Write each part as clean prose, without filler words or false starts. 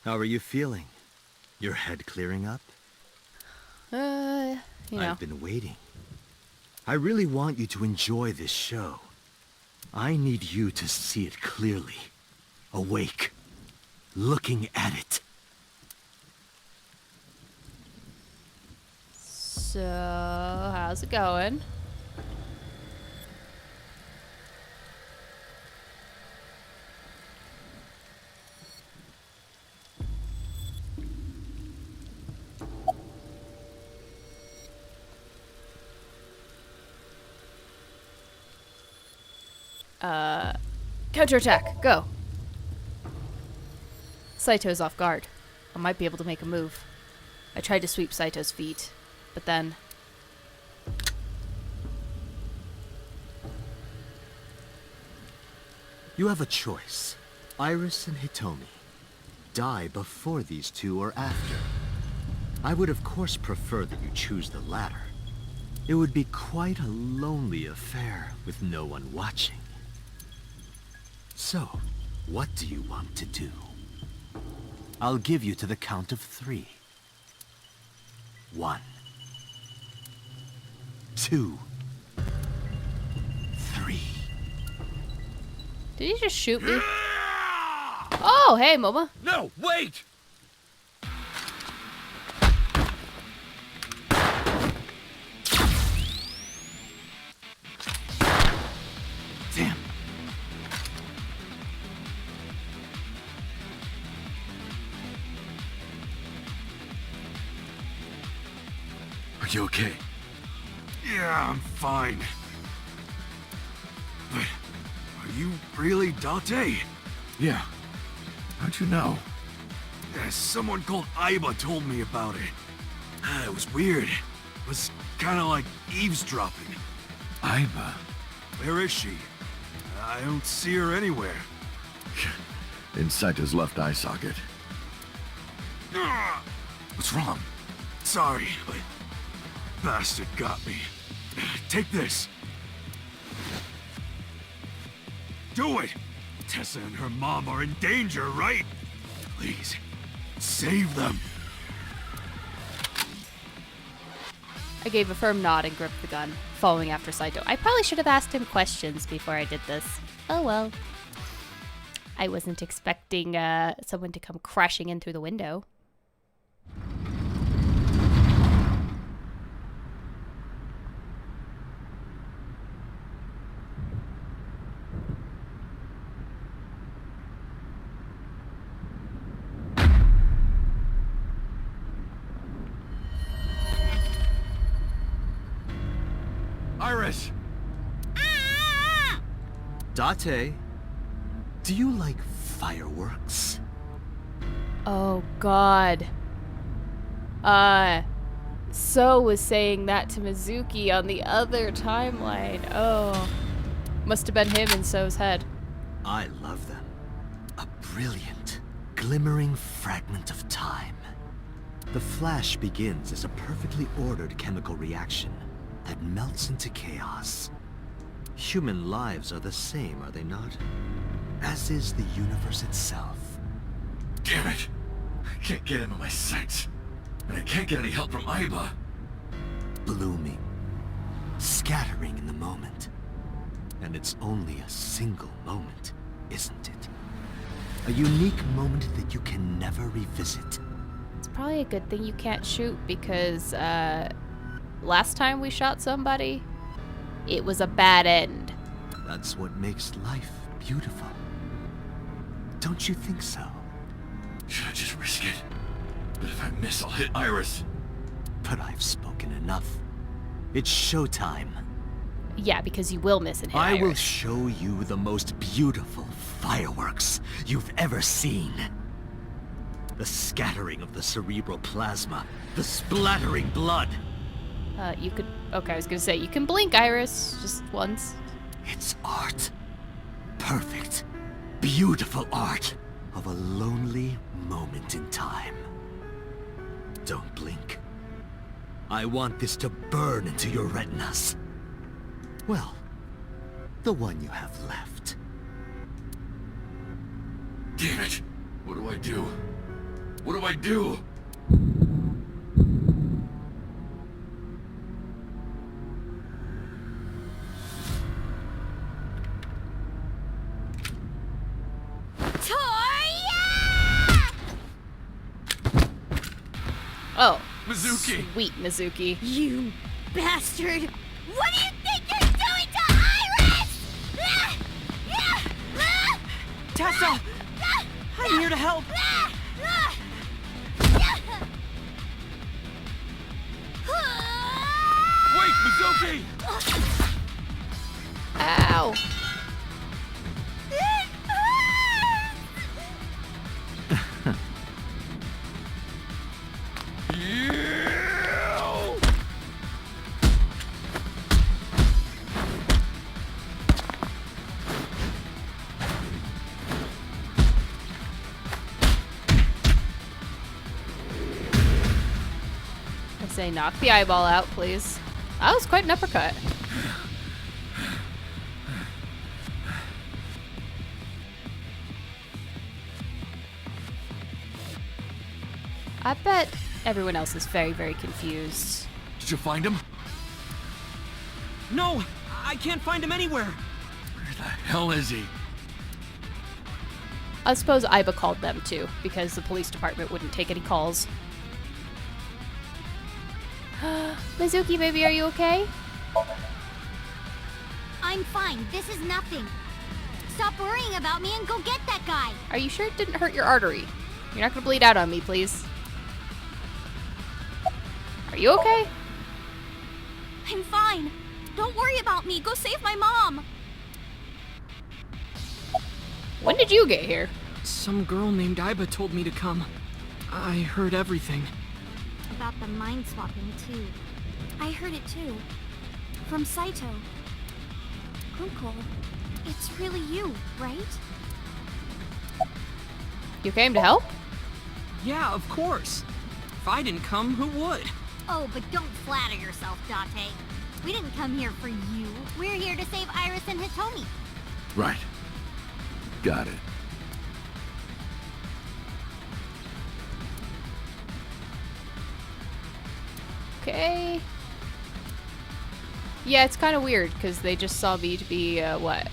How are you feeling? Your head clearing up? You know. I've been waiting. I really want you to enjoy this show. I need you to see it clearly. Awake. Looking at it. So, how's it going? Counterattack, go. Saito's off guard. I might be able to make a move. I tried to sweep Saito's feet, but then... You have a choice. Iris and Hitomi. Die before these two or after. I would of course prefer that you choose the latter. It would be quite a lonely affair with no one watching. So, what do you want to do? I'll give you to the count of 3. 1, 2, 3. Did he just shoot me? Oh, hey, Momo. No, wait! Damn. Are you okay? Yeah, I'm fine. But are you really Date? Yeah. How'd you know? Someone called Aiba told me about it. It was weird. It was kind of like eavesdropping. Aiba? Where is she? I don't see her anywhere. Inside his left eye socket. What's wrong? Sorry, but bastard got me. Take this. Do it! Tessa and her mom are in danger, right? Please, save them. I gave a firm nod and gripped the gun, following after Saito. I probably should have asked him questions before I did this. Oh well. I wasn't expecting someone to come crashing in through the window. Iris! Date, do you like fireworks? Oh god. So was saying that to Mizuki on the other timeline. Oh. Must have been him in So's head. I love them. A brilliant, glimmering fragment of time. The flash begins as a perfectly ordered chemical reaction that melts into chaos. Human lives are the same, are they not? As is the universe itself. Damn it! I can't get into my sights. And I can't get any help from Aiba. Blooming, scattering in the moment. And it's only a single moment, isn't it? A unique moment that you can never revisit. It's probably a good thing you can't shoot because, last time we shot somebody, it was a bad end. That's what makes life beautiful. Don't you think so? Should I just risk it? But if I miss, I'll hit Iris. But I've spoken enough. It's showtime. Yeah, because you will miss and hit I will Iris. show you the most beautiful fireworks you've ever seen. The scattering of the cerebral plasma, the splattering blood. You could... Okay, I was gonna say, you can blink, Iris, just once. It's art. Perfect, beautiful art of a lonely moment in time. Don't blink. I want this to burn into your retinas. Well, the one you have left. Damn it! What do I do? What do I do? Oh. Mizuki! Sweet Mizuki. You bastard! What do you think you're doing to Iris? Tessa! I'm here to help! Wait, Mizuki! Ow. I say knock the eyeball out, please. That was quite an uppercut. I bet everyone else is very, very confused. Did you find him? No! I can't find him anywhere! Where the hell is he? I suppose Iba called them too, because the police department wouldn't take any calls. Mizuki, baby, are you okay? I'm fine. This is nothing. Stop worrying about me and go get that guy. Are you sure it didn't hurt your artery? You're not gonna bleed out on me, please. Are you okay? I'm fine. Don't worry about me. Go save my mom. When did you get here? Some girl named Iba told me to come. I heard everything. About the mind swapping, too. I heard it, too. From Saito. Uncle, it's really you, right? You came to help? Yeah, of course. If I didn't come, who would? Oh, but don't flatter yourself, Date. We didn't come here for you. We're here to save Iris and Hitomi. Right. Got it. Okay. Yeah, it's kind of weird because they just saw me to be, what?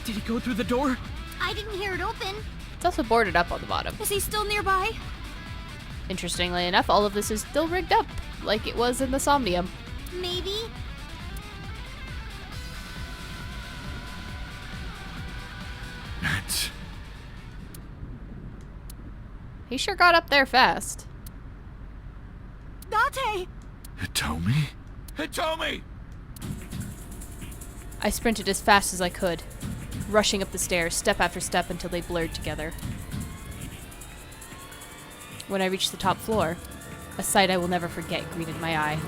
Did he go through the door? I didn't hear it open. It's also boarded up on the bottom. Is he still nearby? Interestingly enough, all of this is still rigged up, like it was in the Somnium. Maybe. That's... He sure got up there fast. Date! Hitomi? Hitomi! I sprinted as fast as I could, rushing up the stairs, step after step, until they blurred together. When I reached the top floor, a sight I will never forget greeted my eye.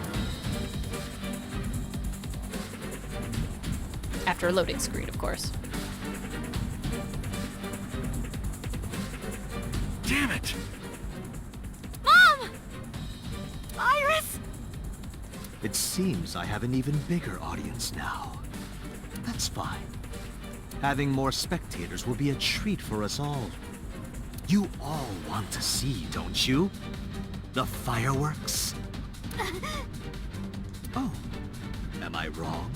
After a loading screen, of course. Damn it! Mom! Iris! It seems I have an even bigger audience now. That's fine. Having more spectators will be a treat for us all. You all want to see, don't you? The fireworks? Oh, am I wrong?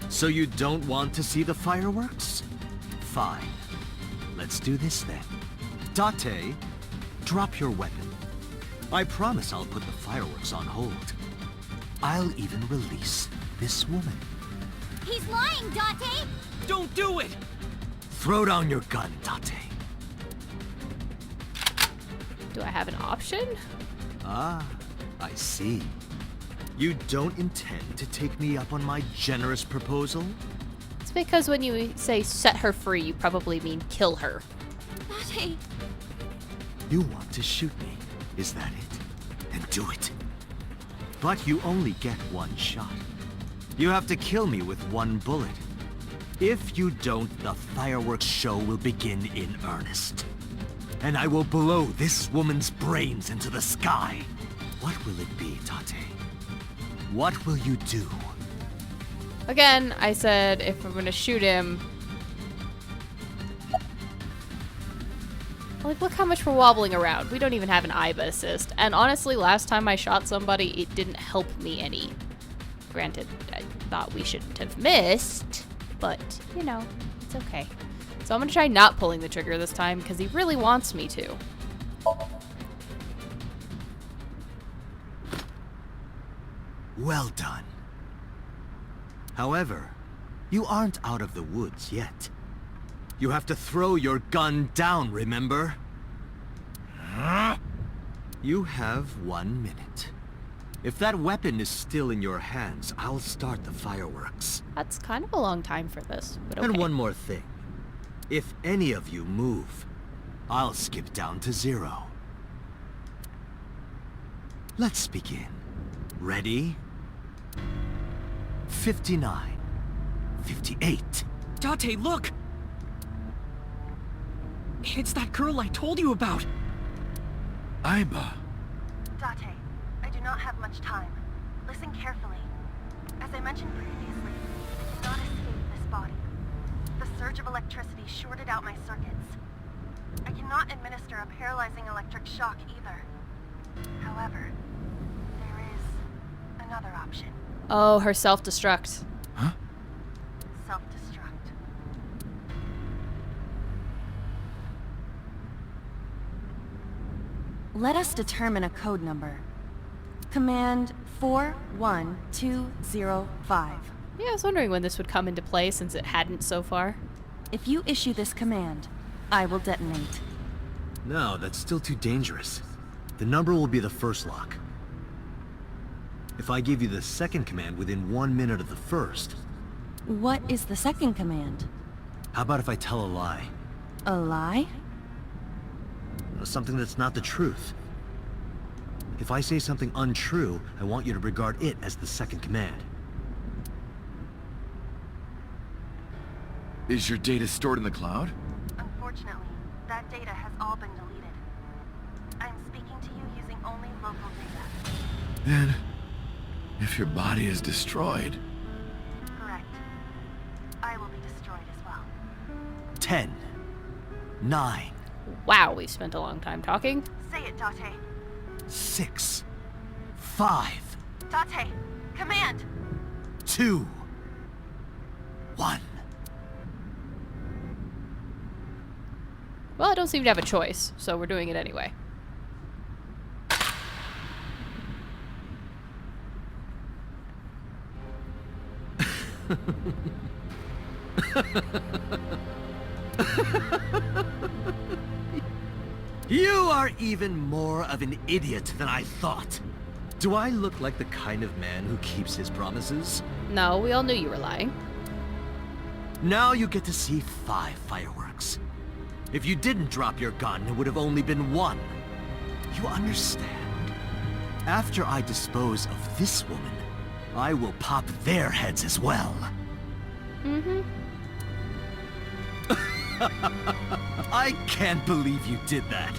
So you don't want to see the fireworks? Fine. Let's do this then. Date, drop your weapon. I promise I'll put the fireworks on hold. I'll even release this woman. He's lying, Date! Don't do it! Throw down your gun, Date. Do I have an option? Ah, I see. You don't intend to take me up on my generous proposal? It's because when you say set her free, you probably mean kill her. Date! You want to shoot me, is that it? Then do it. But you only get one shot. You have to kill me with one bullet. If you don't, the fireworks show will begin in earnest. and I will blow this woman's brains into the sky. What will it be, Tate? What will you do? Again, I said if I'm gonna shoot him. Like, look how much we're wobbling around. We don't even have an Iba assist. And honestly, last time I shot somebody, it didn't help me any. Granted, I thought we shouldn't have missed, but, you know, it's okay. So I'm gonna try not pulling the trigger this time, because he really wants me to. Well done. However, you aren't out of the woods yet. You have to throw your gun down, remember? You have 1 minute. If that weapon is still in your hands, I'll start the fireworks. That's kind of a long time for this, but okay. And one more thing. If any of you move, I'll skip down to 0. Let's begin. Ready? 59. 58. Date, look! It's that girl I told you about. Aiba. Date, I do not have much time. Listen carefully. As I mentioned previously, I cannot escape this body. The surge of electricity shorted out my circuits. I cannot administer a paralyzing electric shock either. However, there is another option. Oh, her self-destruct. Huh? Self-destruct. Let us determine a code number. Command 41205. Yeah, I was wondering when this would come into play since it hadn't so far. If you issue this command, I will detonate. No, that's still too dangerous. The number will be the first lock. If I give you the second command within 1 minute of the first, What is the second command? how about if I tell a lie? A lie? Something that's not the truth. If I say something untrue, I want you to regard it as the second command. Is your data stored in the cloud? Unfortunately, that data has all been deleted. I'm speaking to you using only local data. Then, if your body is destroyed... Correct. I will be destroyed as well. 10, 9, Wow, we've spent a long time talking. Say it, Date. 6, 5, Date, command! 2, 1. Well, I don't seem to have a choice, so we're doing it anyway. You are even more of an idiot than I thought. Do I look like the kind of man who keeps his promises? No, we all knew you were lying. Now you get to see 5 fireworks. If you didn't drop your gun, it would have only been 1. You understand? After I dispose of this woman, I will pop their heads as well. Mm-hmm. I can't believe you did that.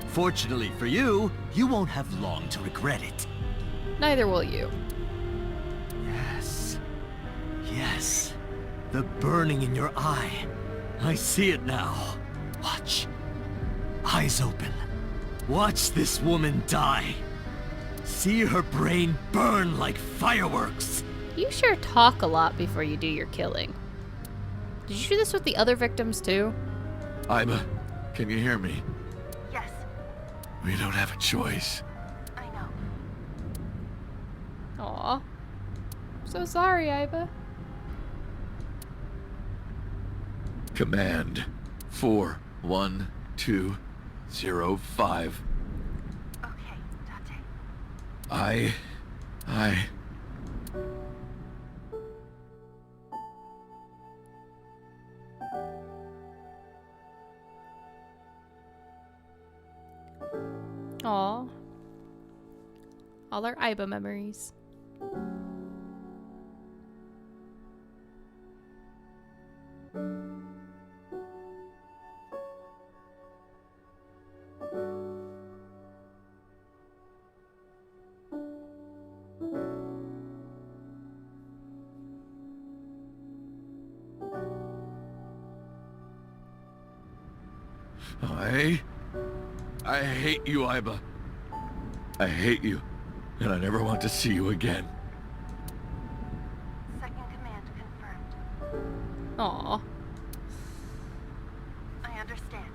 Fortunately for you, you won't have long to regret it. Neither will you. Yes. Yes. The burning in your eye. I see it now. Watch. Eyes open. Watch this woman die. See her brain burn like fireworks. You sure talk a lot before you do your killing. Did you do this with the other victims too? Aiba, can you hear me? Yes, We don't have a choice. I know. Aw. So sorry, Iva. Command 41205. Okay, Date. I... Aw. All our Iba memories. I hate you, Iba. I hate you, and I never want to see you again. Second command confirmed. Aw. I understand.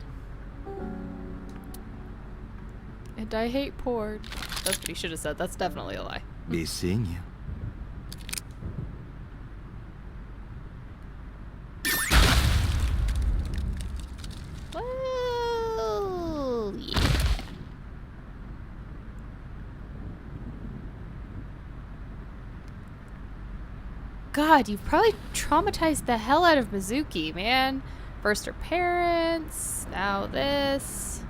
And I hate porn. That's what he should have said. That's definitely a lie. Be seeing you. Whoa, yeah. God, you've probably traumatized the hell out of Mizuki, man. First her parents, now this.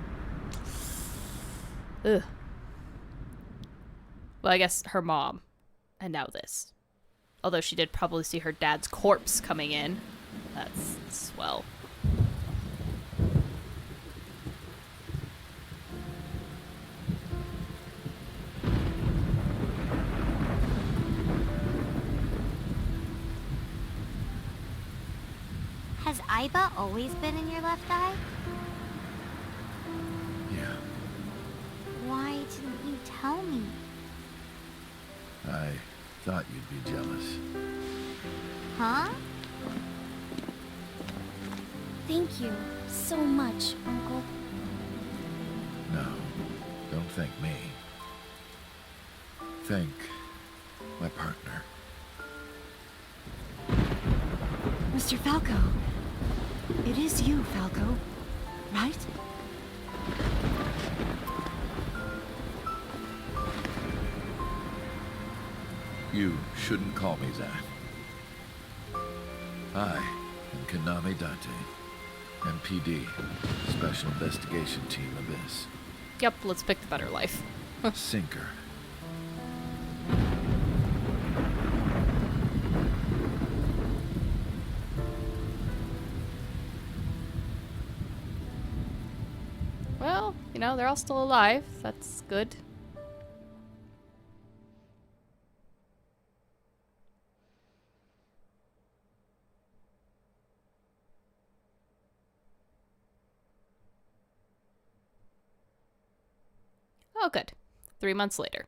Ugh. Well, I guess her mom, and now this. Although she did probably see her dad's corpse coming in. That's swell. Has Iba always been in your left eye? Yeah, Why didn't you tell me? I thought you'd be jealous. Huh? Thank you so much, Uncle. No, don't thank me. Thank my partner. Mr. Falco. It is you, Falco. Right? You shouldn't call me that. I am Kaname Date, MPD, Special Investigation Team Abyss. Yep, let's pick the better life. Sinker. Well, you know, they're all still alive. That's good. Oh, good. 3 months later.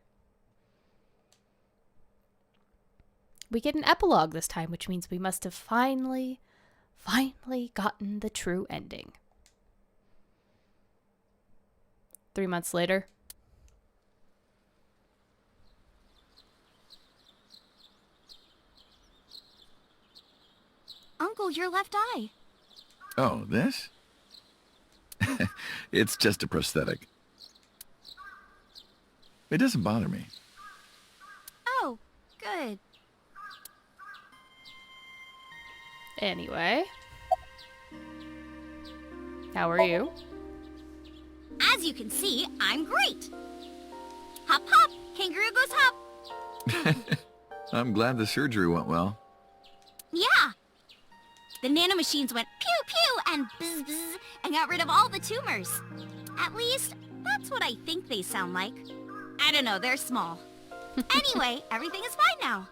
We get an epilogue this time, which means we must have finally gotten the true ending. 3 months later. Uncle, your left eye. Oh, this? It's just a prosthetic. It doesn't bother me. Oh, good. Anyway. How are you? As you can see, I'm great. Hop, hop, kangaroo goes hop. I'm glad the surgery went well. Yeah. The nanomachines went pew pew and bzz bzz and got rid of all the tumors. At least, that's what I think they sound like. I don't know, they're small. Anyway, everything is fine now.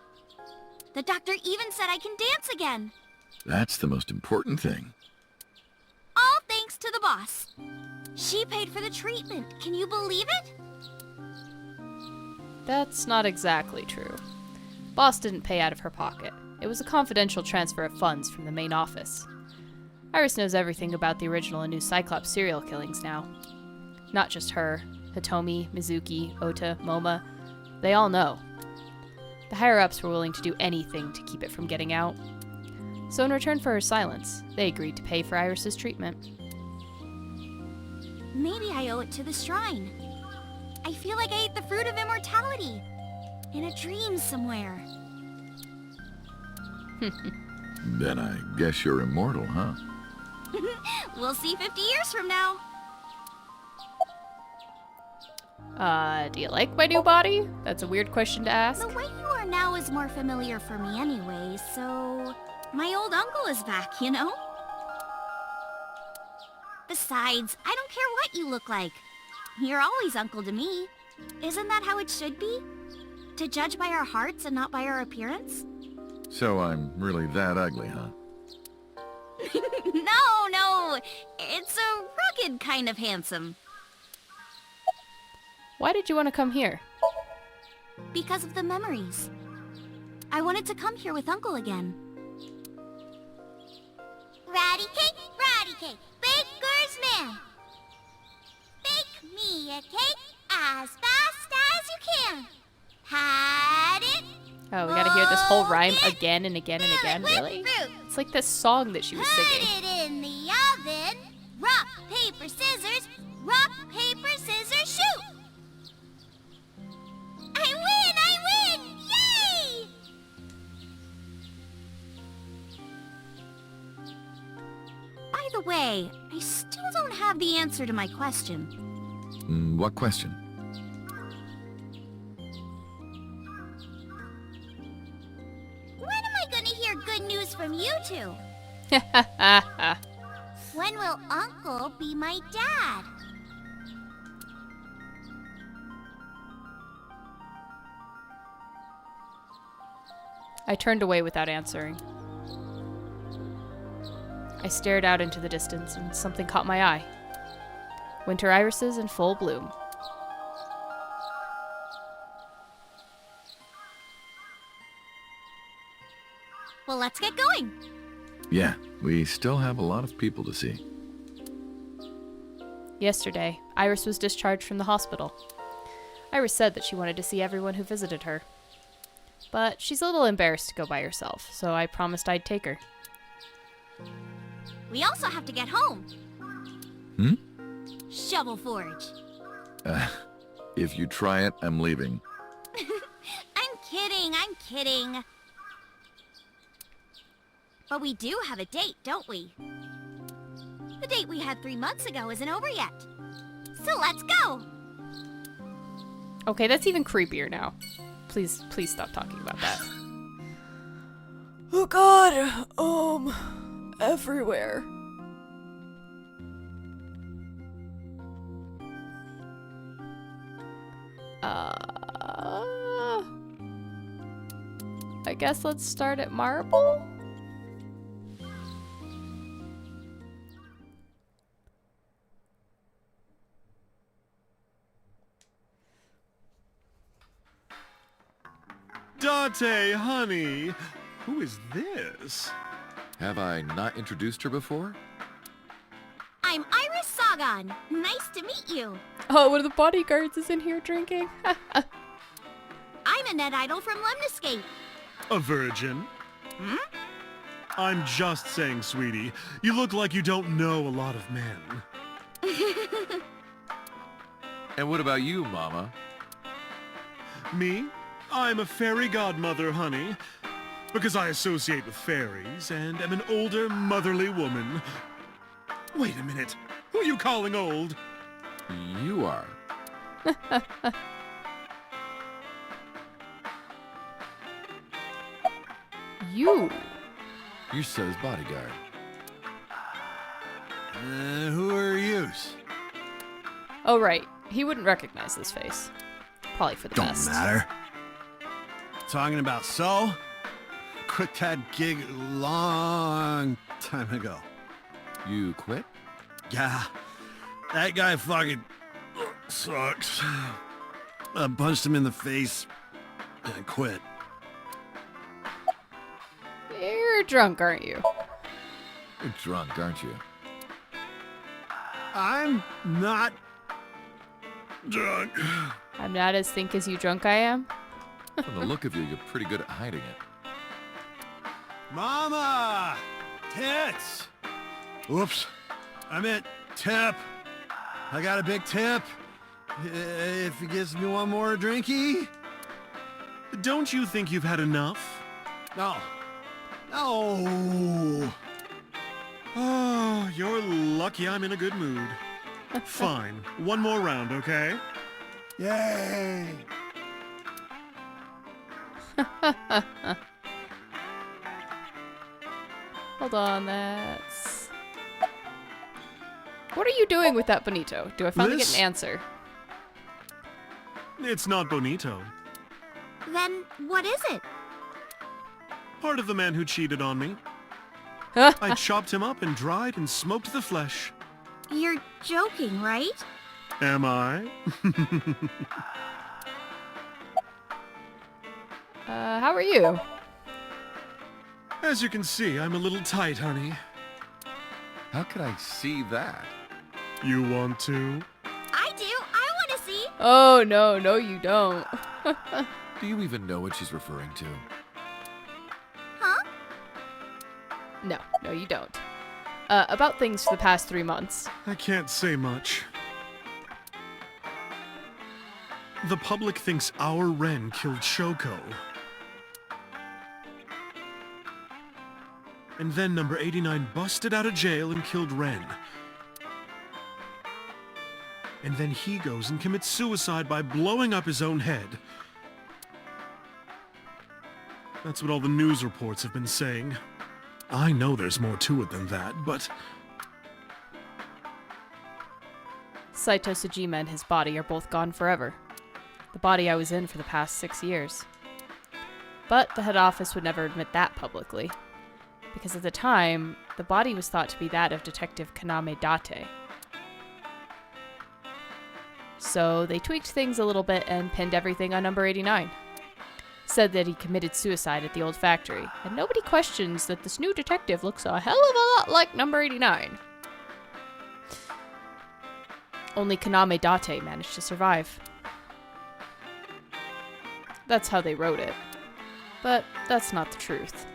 The doctor even said I can dance again. That's the most important thing. All thanks to the boss. She paid for the treatment. Can you believe it? That's not exactly true. Boss didn't pay out of her pocket. It was a confidential transfer of funds from the main office. Iris knows everything about the original and new Cyclops serial killings now. Not just her. Hitomi, Mizuki, Ota, Moma. They all know. The higher-ups were willing to do anything to keep it from getting out. So in return for her silence, they agreed to pay for Iris's treatment. Maybe I owe it to the shrine. I feel like I ate the fruit of immortality. In a dream somewhere. Then I guess you're immortal, huh? We'll see 50 years from now. Do you like my new body? That's a weird question to ask. The way you are now is more familiar for me anyway, so... My old uncle is back, you know? Besides, I don't care what you look like. You're always uncle to me. Isn't that how it should be? To judge by our hearts and not by our appearance? So I'm really that ugly, huh? No, it's a rugged kind of handsome. Why did you want to come here? Because of the memories. I wanted to come here with Uncle again. Ratty cake, baker's man. Bake me a cake as fast as you can. Pat it. Oh, we gotta hear this whole rhyme mold it, again and again and fill it again, with really? fruit. It's like this song that she was Put singing. it in the oven. Rock, paper, scissors. Rock, paper, scissors, shoot. I win! Yay! By the way, I still don't have the answer to my question. What question? When am I gonna hear good news from you two? When will Uncle be my dad? I turned away without answering. I stared out into the distance and something caught my eye. Winter irises in full bloom. Well, let's get going. Yeah, we still have a lot of people to see. Yesterday, Iris was discharged from the hospital. Iris said that she wanted to see everyone who visited her. But she's a little embarrassed to go by herself, so I promised I'd take her. We also have to get home. Shovel Forge. If you try it, I'm leaving. I'm kidding. But we do have a date, don't we? The date we had 3 months ago isn't over yet. So let's go! Okay, that's even creepier now. Please stop talking about that. Oh god, everywhere. I guess let's start at Marble? Dante, honey, who is this? Have I not introduced her before? I'm Iris Sagan. Nice to meet you. Oh, one of the bodyguards is in here drinking. I'm Annette Idol from Lemniscape. A virgin? I'm just saying, sweetie. You look like you don't know a lot of men. And what about you, Mama? Me? I'm a fairy godmother, honey. Because I associate with fairies and am an older, motherly woman. Wait a minute. Who are you calling old? You are. You. You're So's bodyguard. Who are yous? Oh, right. He wouldn't recognize this face. Probably for the Don't best. matter. Talking about So? Quit that gig long time ago. You quit? Yeah, that guy fucking sucks. I punched him in the face and quit. You're drunk, aren't you? You're drunk, aren't you? I'm not drunk. I'm not as think as you drunk I am. From the look of you, you're pretty good at hiding it. Mama! Tits! Oops. I meant tip. I got a big tip. If he gives me one more drinky. Don't you think you've had enough? No. No. Oh, you're lucky I'm in a good mood. Fine. One more round, okay? Yay. Hold on, that's... What are you doing with that bonito? Do I finally This? get an answer? It's not bonito. Then what is it? Part of the man who cheated on me. I chopped him up and dried and smoked the flesh. You're joking, right? Am I? How are you? As you can see, I'm a little tight, honey. How could I see that? You want to? I do. I want to see. Oh, no, you don't. Do you even know what she's referring to? Huh? No, you don't. About things for the past 3 months. I can't say much. The public thinks our Ren killed Shoko. And then number 89 busted out of jail and killed Ren. And then he goes and commits suicide by blowing up his own head. That's what all the news reports have been saying. I know there's more to it than that, but... Saito Sejima and his body are both gone forever. The body I was in for the past 6 years. But the head office would never admit that publicly. Because at the time, the body was thought to be that of Detective Kaname Date. So they tweaked things a little bit and pinned everything on number 89. Said that he committed suicide at the old factory, and nobody questions that this new detective looks a hell of a lot like number 89. Only Kaname Date managed to survive. That's how they wrote it. But that's not the truth.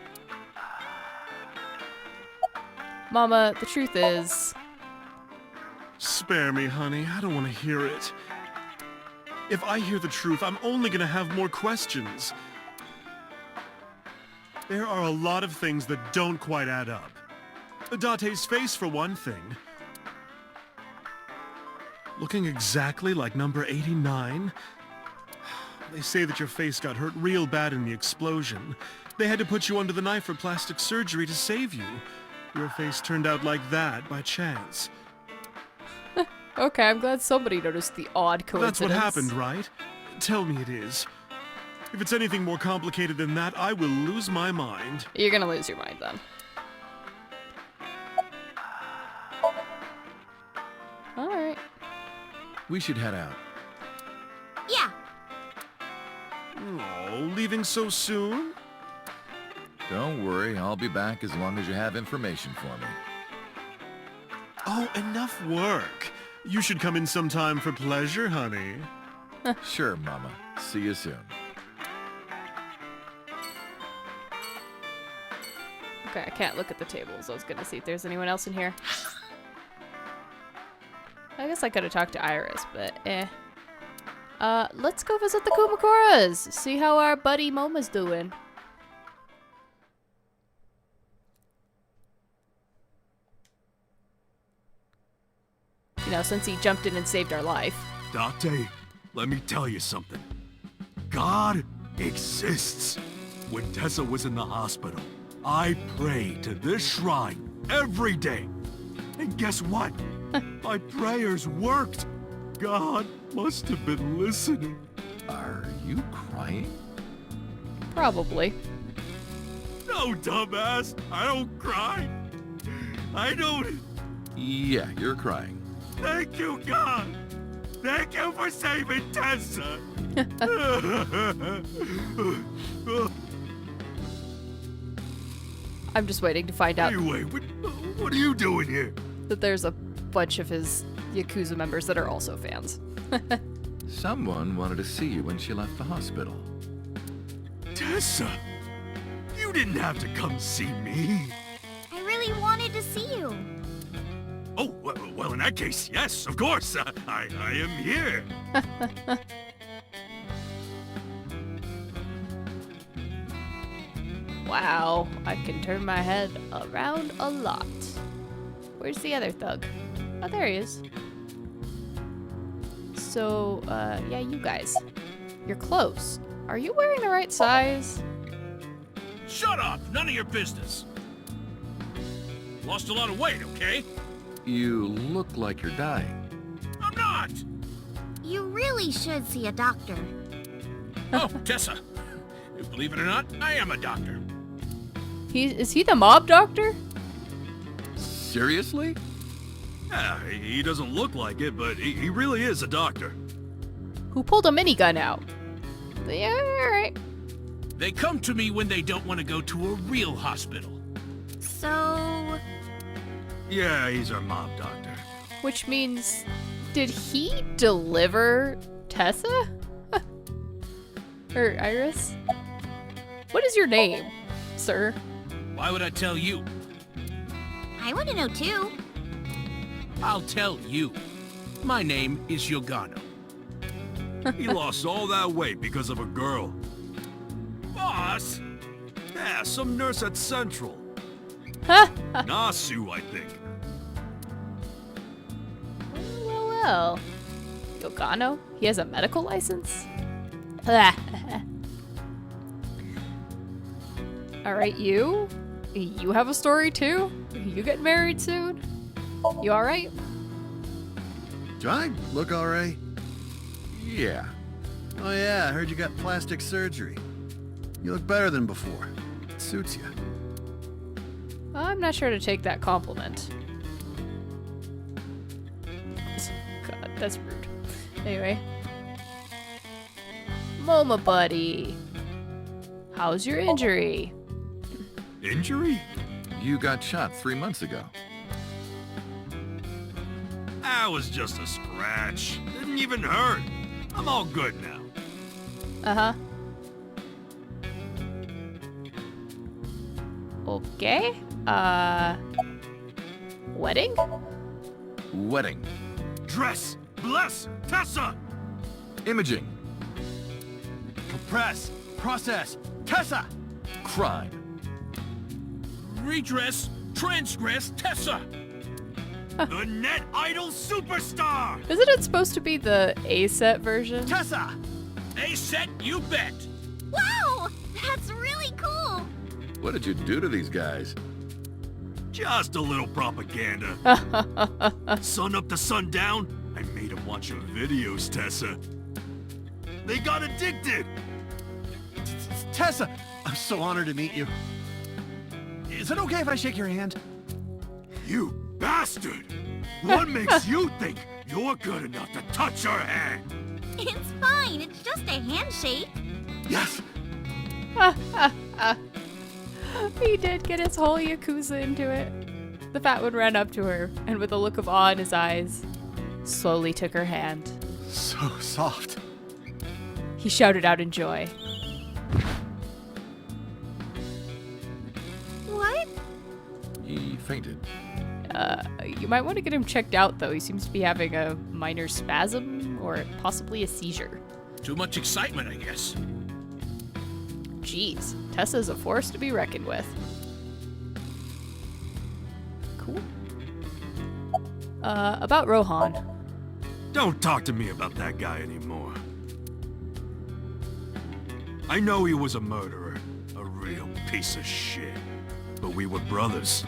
Mama, the truth is... Spare me, honey. I don't want to hear it. If I hear the truth, I'm only gonna have more questions. There are a lot of things that don't quite add up. Date's face, for one thing. Looking exactly like number 89. They say that your face got hurt real bad in the explosion. They had to put you under the knife for plastic surgery to save you. Your face turned out like that by chance. Okay, I'm glad somebody noticed the odd coincidence. That's what happened, right? Tell me it is. If it's anything more complicated than that, I will lose my mind. You're gonna lose your mind then. Alright. We should head out. Yeah. Oh, leaving so soon? Don't worry, I'll be back as long as you have information for me. Oh, enough work. You should come in sometime for pleasure, honey. Sure, Mama. See you soon. Okay, I can't look at the tables. I was gonna see if there's anyone else in here. I guess I could have talked to Iris, but eh. Let's go visit the Kumakuras. See how our buddy Momo's doing. You know, since he jumped in and saved our life. Date, let me tell you something. God exists. When Tessa was in the hospital, I prayed to this shrine every day. And guess what? My prayers worked. God must have been listening. Are you crying? Probably. No, dumbass. I don't cry. I don't... Yeah, you're crying. Thank you, God. Thank you for saving Tessa. I'm just waiting to find out Anyway, what are you doing here? that there's a bunch of his Yakuza members that are also fans. Someone wanted to see you when she left the hospital. Tessa, you didn't have to come see me. I really wanted to see you. Oh, well, in that case, yes, of course. I am here. Wow, I can turn my head around a lot. Where's the other thug? Oh, there he is. So, yeah, you guys. You're close. Are you wearing the right size? Shut up! None of your business! Lost a lot of weight, okay? You look like you're dying. I'm not! You really should see a doctor. Oh, Tessa. Believe it or not, I am a doctor. Is he the mob doctor? Seriously? Yeah, he doesn't look like it, but he really is a doctor. Who pulled a minigun out? Yeah, alright. They come to me when they don't want to go to a real hospital. So... Yeah, he's our mob doctor. Which means, did he deliver Tessa? Or Iris? What is your name, sir? Why would I tell you? I want to know too. I'll tell you. My name is Yogano. He lost all that weight because of a girl. Boss! Yeah, some nurse at Central. Nasu, I think. Well. Yogano? He has a medical license? Alright, you? You have a story too? You get married soon? You alright? Do I look alright? Yeah. Oh yeah, I heard you got plastic surgery. You look better than before. It suits you. I'm not sure to take that compliment. God, that's rude. Anyway. Moma buddy. How's your injury? Injury? You got shot 3 months ago. That was just a scratch. Didn't even hurt. I'm all good now. Uh-huh. Okay. Wedding? Wedding. Dress! Bless! Tessa! Imaging. Compress! Process! Tessa! Crime. Redress, transgress, Tessa! The net idol superstar! Isn't it supposed to be the A-set version? Tessa! A set, you bet! Wow! That's really cool! What did you do to these guys? Just a little propaganda. Sun up to sundown, I made them watch your videos, Tessa. They got addicted! Tessa! I'm so honored to meet you. Is it okay if I shake your hand? You bastard! What makes you think you're good enough to touch her hand? It's fine, it's just a handshake. Yes! He did get his whole Yakuza into it. The fat one ran up to her, and with a look of awe in his eyes, slowly took her hand. So soft. He shouted out in joy. What? He fainted. You might want to get him checked out, though. He seems to be having a minor spasm, or possibly a seizure. Too much excitement, I guess. Jeez, Tessa's a force to be reckoned with. Cool. About Rohan. Don't talk to me about that guy anymore. I know he was a murderer, a real piece of shit. But we were brothers.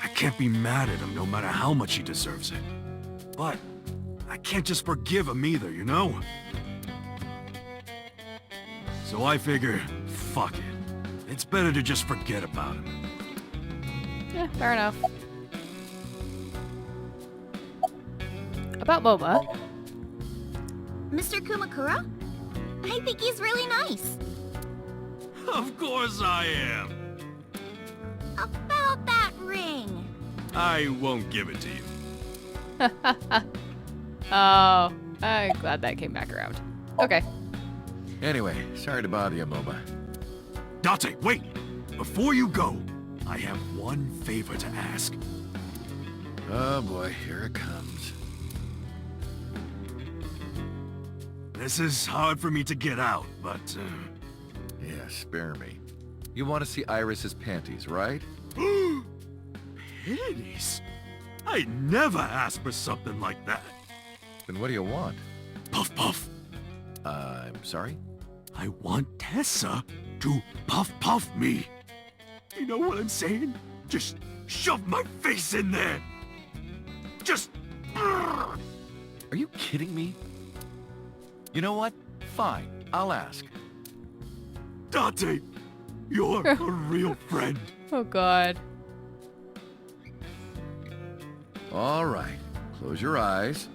I can't be mad at him no matter how much he deserves it. But I can't just forgive him either, you know? So I figure, fuck it. It's better to just forget about him. Yeah, fair enough. About Momo. Mr. Kumakura? I think he's really nice. Of course I am. About that ring. I won't give it to you. Oh, I'm glad that came back around. Okay. Anyway, sorry to bother you, Moba. Date, wait! Before you go, I have one favor to ask. Oh boy, here it comes. This is hard for me to get out, but... Yeah, spare me. You want to see Iris's panties, right? Panties? I never asked for something like that. Then what do you want? Puff puff. I'm sorry? I want Tessa to puff puff me. You know what I'm saying? Just shove my face in there. Just... Are you kidding me? You know what? Fine, I'll ask. Date, you're a real friend. Oh, God. All right. Close your eyes.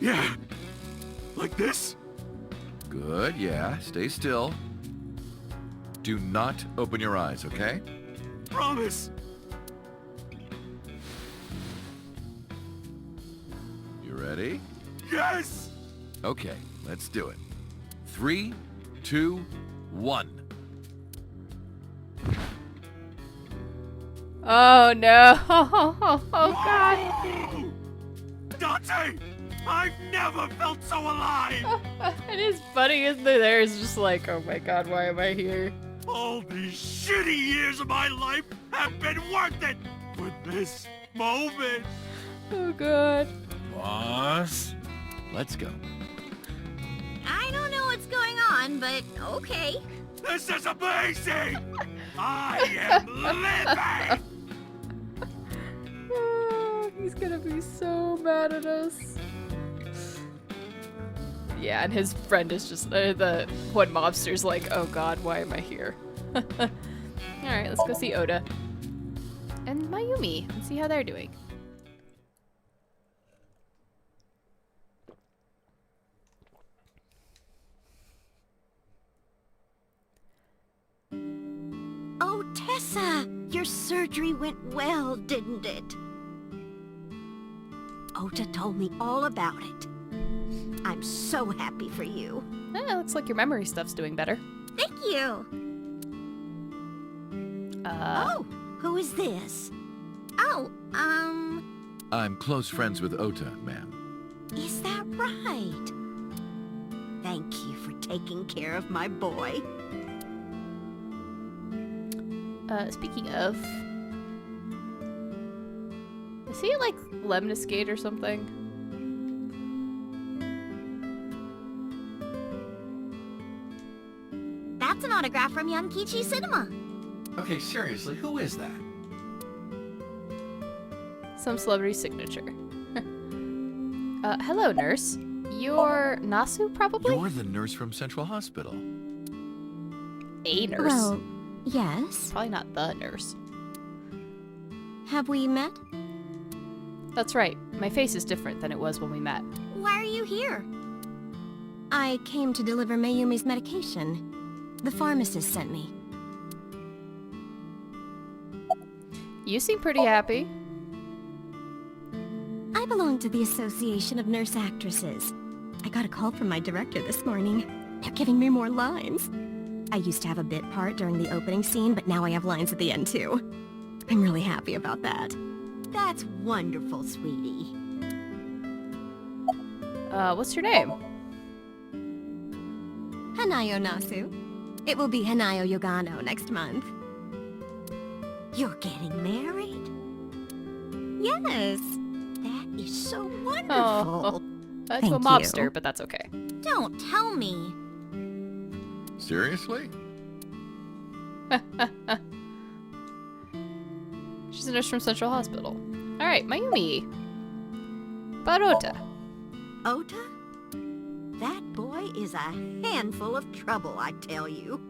Yeah. Like this? Good, yeah. Stay still. Do not open your eyes, okay? Promise. You ready? Yes! Okay, let's do it. 3, 2, 1. Oh no! Oh god! Dante! I've never felt so alive! It is funny, isn't it? There is just like, oh my god, why am I here? All these shitty years of my life have been worth it for this moment. Oh god. Boss? Let's go. I don't know what's going on, but okay. This is amazing! I am living! He's gonna be so mad at us. Yeah, and his friend is just the one mobster's like, oh god, why am I here? Alright, let's go see Oda. And Mayumi, and see how they're doing. Oh, Tessa! Your surgery went well, didn't it? Ota told me all about it. I'm so happy for you. Looks like your memory stuff's doing better. Thank you. Oh, who is this? Oh, I'm close friends with Ota, ma'am. Is that right? Thank you for taking care of my boy. Speaking of... Is he like Lemniscate or something? that's an autograph from Yankichi Cinema. Okay, seriously, who is that? Some celebrity signature. Hello, nurse. You're Nasu, probably? You're the nurse from Central Hospital. A nurse. Well, yes. Probably not the nurse. Have we met? That's right. My face is different than it was when we met. Why are you here? I came to deliver Mayumi's medication. The pharmacist sent me. You seem pretty happy. I belong to the Association of Nurse Actresses. I got a call from my director this morning. They're giving me more lines. I used to have a bit part during the opening scene, but now I have lines at the end too. I'm really happy about that. That's wonderful, sweetie. What's your name? Hanayo Nasu. It will be Hanayo Yogano next month. You're getting married? Yes. That is so wonderful. To a Thank mobster, you. but that's okay. Don't tell me. Seriously? She's a nurse from Central Hospital. Alright, Mayumi. Barota. Ota? That boy is a handful of trouble, I tell you.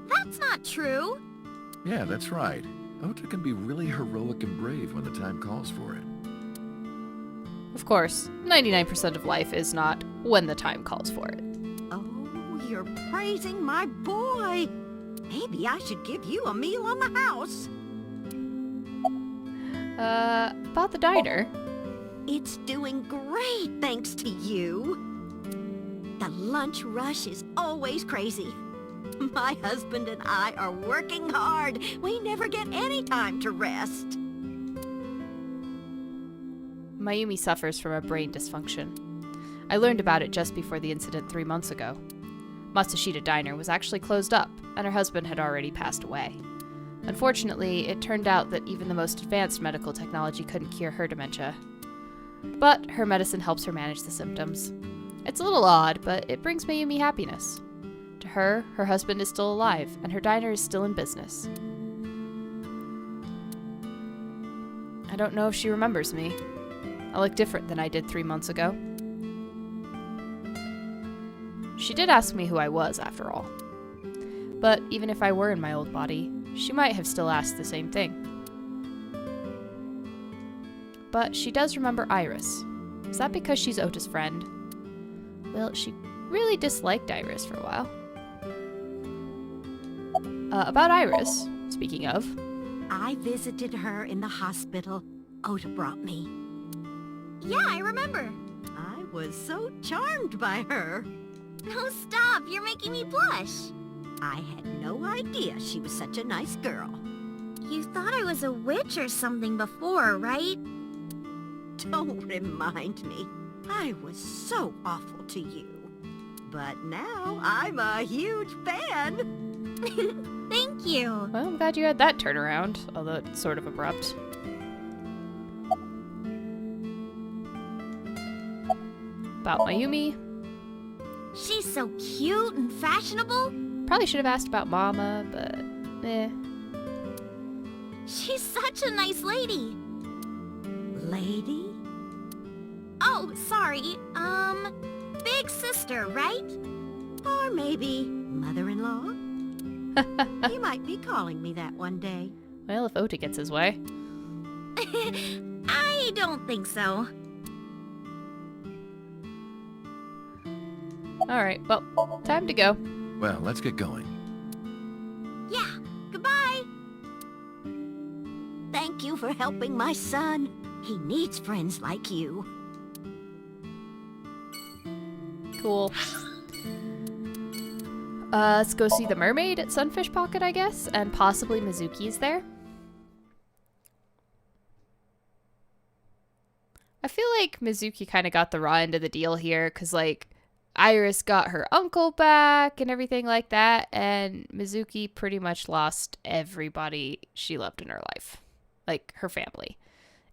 That's not true. Yeah, that's right. Ota can be really heroic and brave when the time calls for it. Of course, 99% of life is not when the time calls for it. Oh, you're praising my boy. Maybe I should give you a meal on the house. About the diner. It's doing great thanks to you. The lunch rush is always crazy. My husband and I are working hard. We never get any time to rest. Mayumi suffers from a brain dysfunction. I learned about it just before the incident 3 months ago. Matsushita Diner was actually closed up, and her husband had already passed away. Unfortunately, it turned out that even the most advanced medical technology couldn't cure her dementia. But her medicine helps her manage the symptoms. It's a little odd, but it brings Mayumi happiness. To her, her husband is still alive, and her diner is still in business. I don't know if she remembers me. I look different than I did 3 months ago. She did ask me who I was, after all. But even if I were in my old body, she might have still asked the same thing. but she does remember Iris. Is that because she's Ota's friend? Well, she really disliked Iris for a while. About Iris, speaking of. I visited her in the hospital. Ota brought me. Yeah, I remember. I was so charmed by her. No, stop. You're making me blush. I had no idea she was such a nice girl. You thought I was a witch or something before, right? Don't remind me. I was so awful to you. But now I'm a huge fan. Thank you. Well, I'm glad you had that turnaround, although it's sort of abrupt. About Mayumi. She's so cute and fashionable. Probably should have asked about Mama, but eh. She's such a nice lady. Lady? Oh, sorry. Big sister, right? Or maybe mother-in-law? You might be calling me that one day. Well, if Ota gets his way. I don't think so. Alright, well, time to go. Well, let's get going. Yeah, goodbye. Thank you for helping my son. He needs friends like you. Cool. Let's go see the mermaid at Sunfish Pocket, I guess, and possibly Mizuki's there. I feel like Mizuki kind of got the raw end of the deal here, because, like, Iris got her uncle back and everything like that, and Mizuki pretty much lost everybody she loved in her life. Like, her family.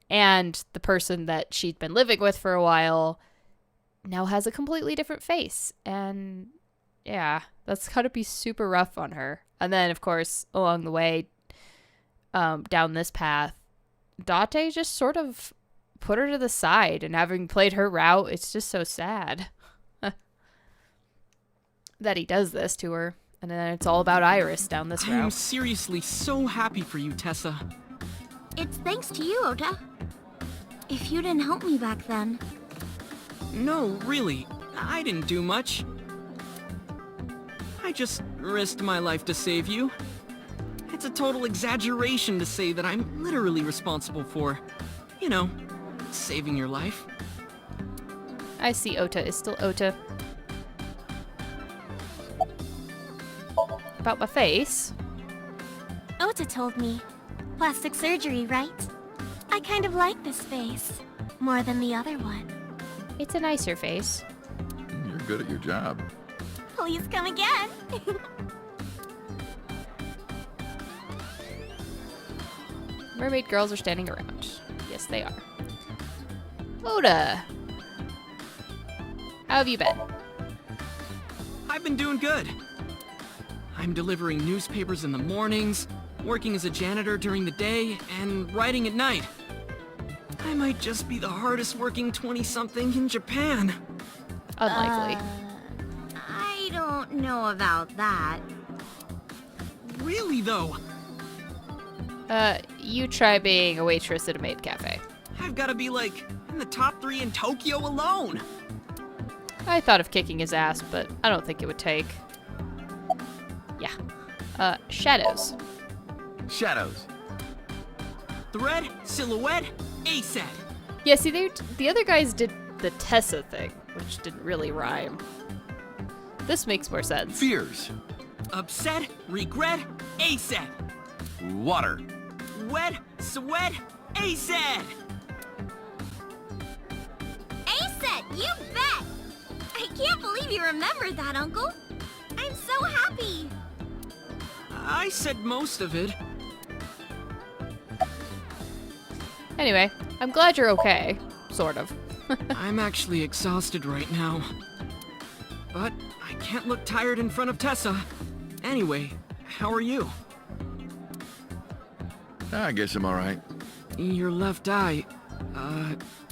And the person that she'd been living with for a while now has a completely different face. And yeah, that's gotta be super rough on her. And then, of course, along the way, down this path, Date just sort of put her to the side, and having played her route, it's just so sad that he does this to her. And then it's all about Iris down this I am route. seriously so happy for you, Tessa. It's thanks to you, Ota. If you didn't help me back then. No, really, I didn't do much. I just risked my life to save you. It's a total exaggeration to say that I'm literally responsible for, you know, saving your life. I see Ota is still Ota. About my face. Ota told me. Plastic surgery, right? I kind of like this face. More than the other one. It's a nicer face. You're good at your job. Please come again. Mermaid girls are standing around. Yes, they are. Ota! How have you been? I've been doing good. I'm delivering newspapers in the mornings, working as a janitor during the day, and writing at night. I might just be the hardest working 20-something in Japan. Unlikely. I don't know about that. Really, though. You try being a waitress at a maid cafe. I've got to be, like, in the top 3 in Tokyo alone. I thought of kicking his ass, but I don't think it would take. Yeah. Shadows. Shadows. Thread, silhouette, A-set. Yeah, see, the other guys did the Tessa thing, which didn't really rhyme. This makes more sense. Fears. Upset, regret, A-set. Water. Wet, sweat, A-set. A-set, you bet! I can't believe you remembered that, Uncle. I'm so happy. I said most of it. Anyway, I'm glad you're okay. Sort of. I'm actually exhausted right now. But I can't look tired in front of Tessa. Anyway, how are you? I guess I'm alright. Your left eye,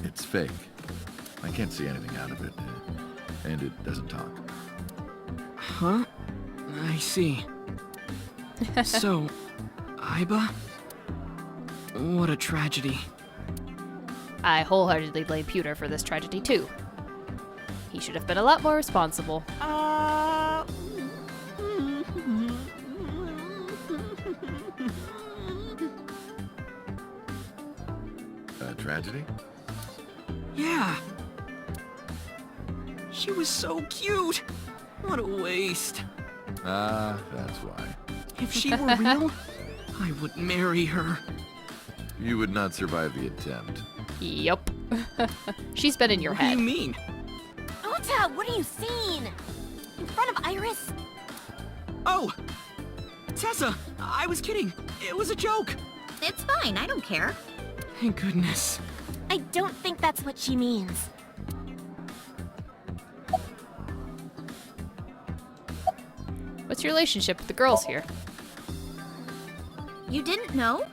It's fake. I can't see anything out of it. And it doesn't talk. huh? I see. So, Aiba? What a tragedy. I wholeheartedly blame Pewter for this tragedy too. He should have been a lot more responsible. Tragedy? Yeah. She was so cute. What a waste. That's why. If she were real, I would marry her. You would not survive the attempt. Yup. She's been in your What do head. you mean? Ota, what are you seeing? In front of Iris? Oh! Tessa, I was kidding. It was a joke. It's fine, I don't care. Thank goodness. I don't think that's what she means. What's your relationship with the girls here? You didn't know?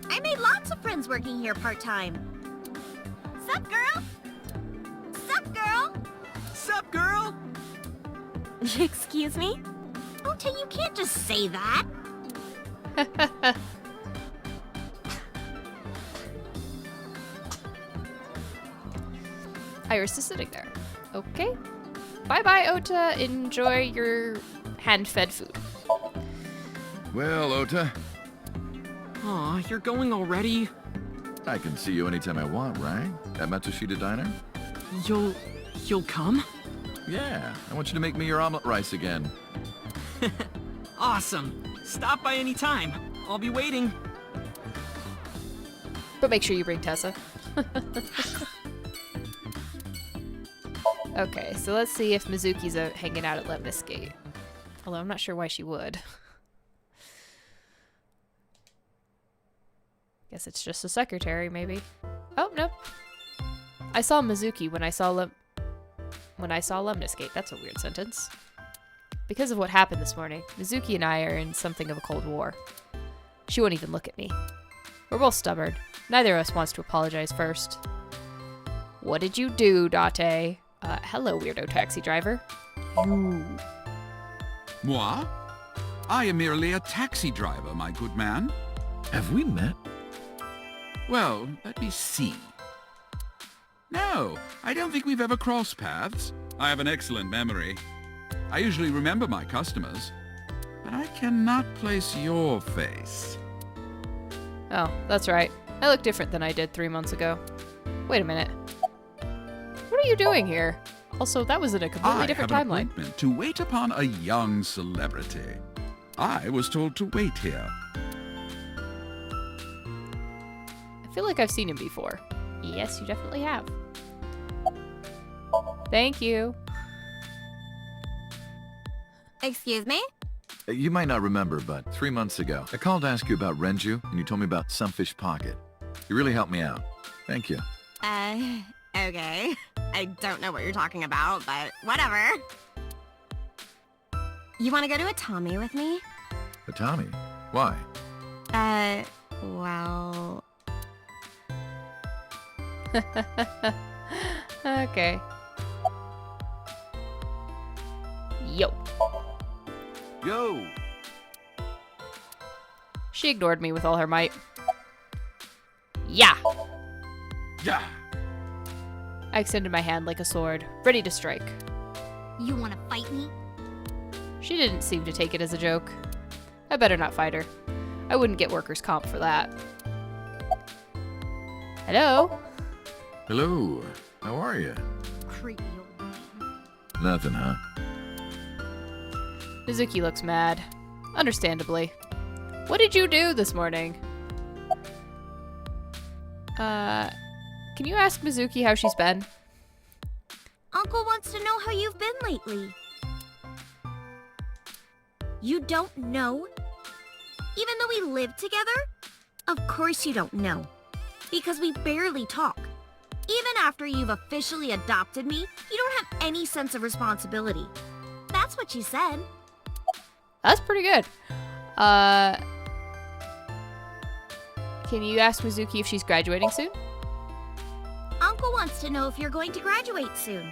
I made lots of friends working here part-time. Sup, girl? Sup, girl? Sup, girl? Excuse me? Ota, you can't just say that. Iris is sitting there. Okay. Bye-bye, Ota. Enjoy your hand-fed food. Well, Ota, Aw, you're going already? I can see you anytime I want, right? At Matsushita Diner? You'll come? Yeah, I want you to make me your omelet rice again. Awesome. Stop by any time. I'll be waiting. But make sure you bring Tessa. Okay, so let's see if Mizuki's hanging out at Lemnis Gate. Although I'm not sure why she would. Guess it's just a secretary, maybe. Oh, no. I saw Mizuki when I saw Lemnis Gate. That's a weird sentence. Because of what happened this morning, Mizuki and I are in something of a cold war. She won't even look at me. We're both stubborn. Neither of us wants to apologize first. What did you do, Date? Hello, weirdo taxi driver. Moi? I am merely a taxi driver, my good man. Have we met? Well, let me see. No, I don't think we've ever crossed paths. I have an excellent memory. I usually remember my customers, but I cannot place your face. Oh, that's right. I look different than I did 3 months ago. Wait a minute. What are you doing here? Also, that was in a completely different I have an timeline. appointment to wait upon a young celebrity. I was told to wait here. I feel like I've seen him before. Yes, you definitely have. Thank you. Excuse me? You might not remember, but 3 months ago, I called to ask you about Renju, and you told me about Sunfish Pocket. You really helped me out. Thank you. Okay. I don't know what you're talking about, but whatever. You want to go to a Tommy with me? But Tommy, why? Well... Okay. Yo. Yo! She ignored me with all her might. Yeah. Yeah! I extended my hand like a sword, ready to strike. You want to fight me? She didn't seem to take it as a joke. I better not fight her. I wouldn't get workers' comp for that. Hello? Hello. How are you? Creepy old man. Nothing, huh? Mizuki looks mad. Understandably. What did you do this morning? Can you ask Mizuki how she's been? Uncle wants to know how you've been lately. You don't know? Even though we live together? Of course you don't know. Because we barely talk. Even after you've officially adopted me, you don't have any sense of responsibility. That's what she said. That's pretty good. Can you ask Mizuki if she's graduating soon? Uncle wants to know if you're going to graduate soon.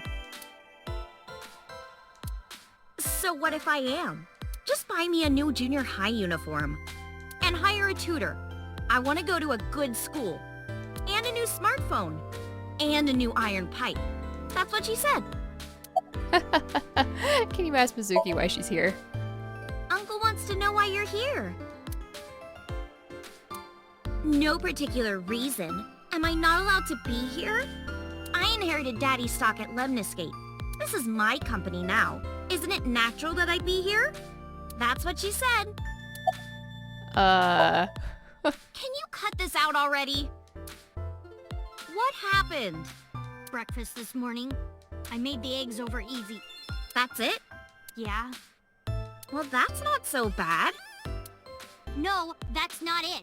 So what if I am? Just buy me a new junior high uniform. And hire a tutor. I want to go to a good school. And a new smartphone. and a new iron pipe. That's what she said. Can you ask Mizuki why she's here? Uncle wants to know why you're here. No particular reason. Am I not allowed to be here? I inherited Daddy's stock at Lemniscate. This is my company now. Isn't it natural that I be here? That's what she said. Can you cut this out already? What happened? Breakfast this morning. I made the eggs over easy. That's it? Yeah? Well, that's not so bad. No, that's not it.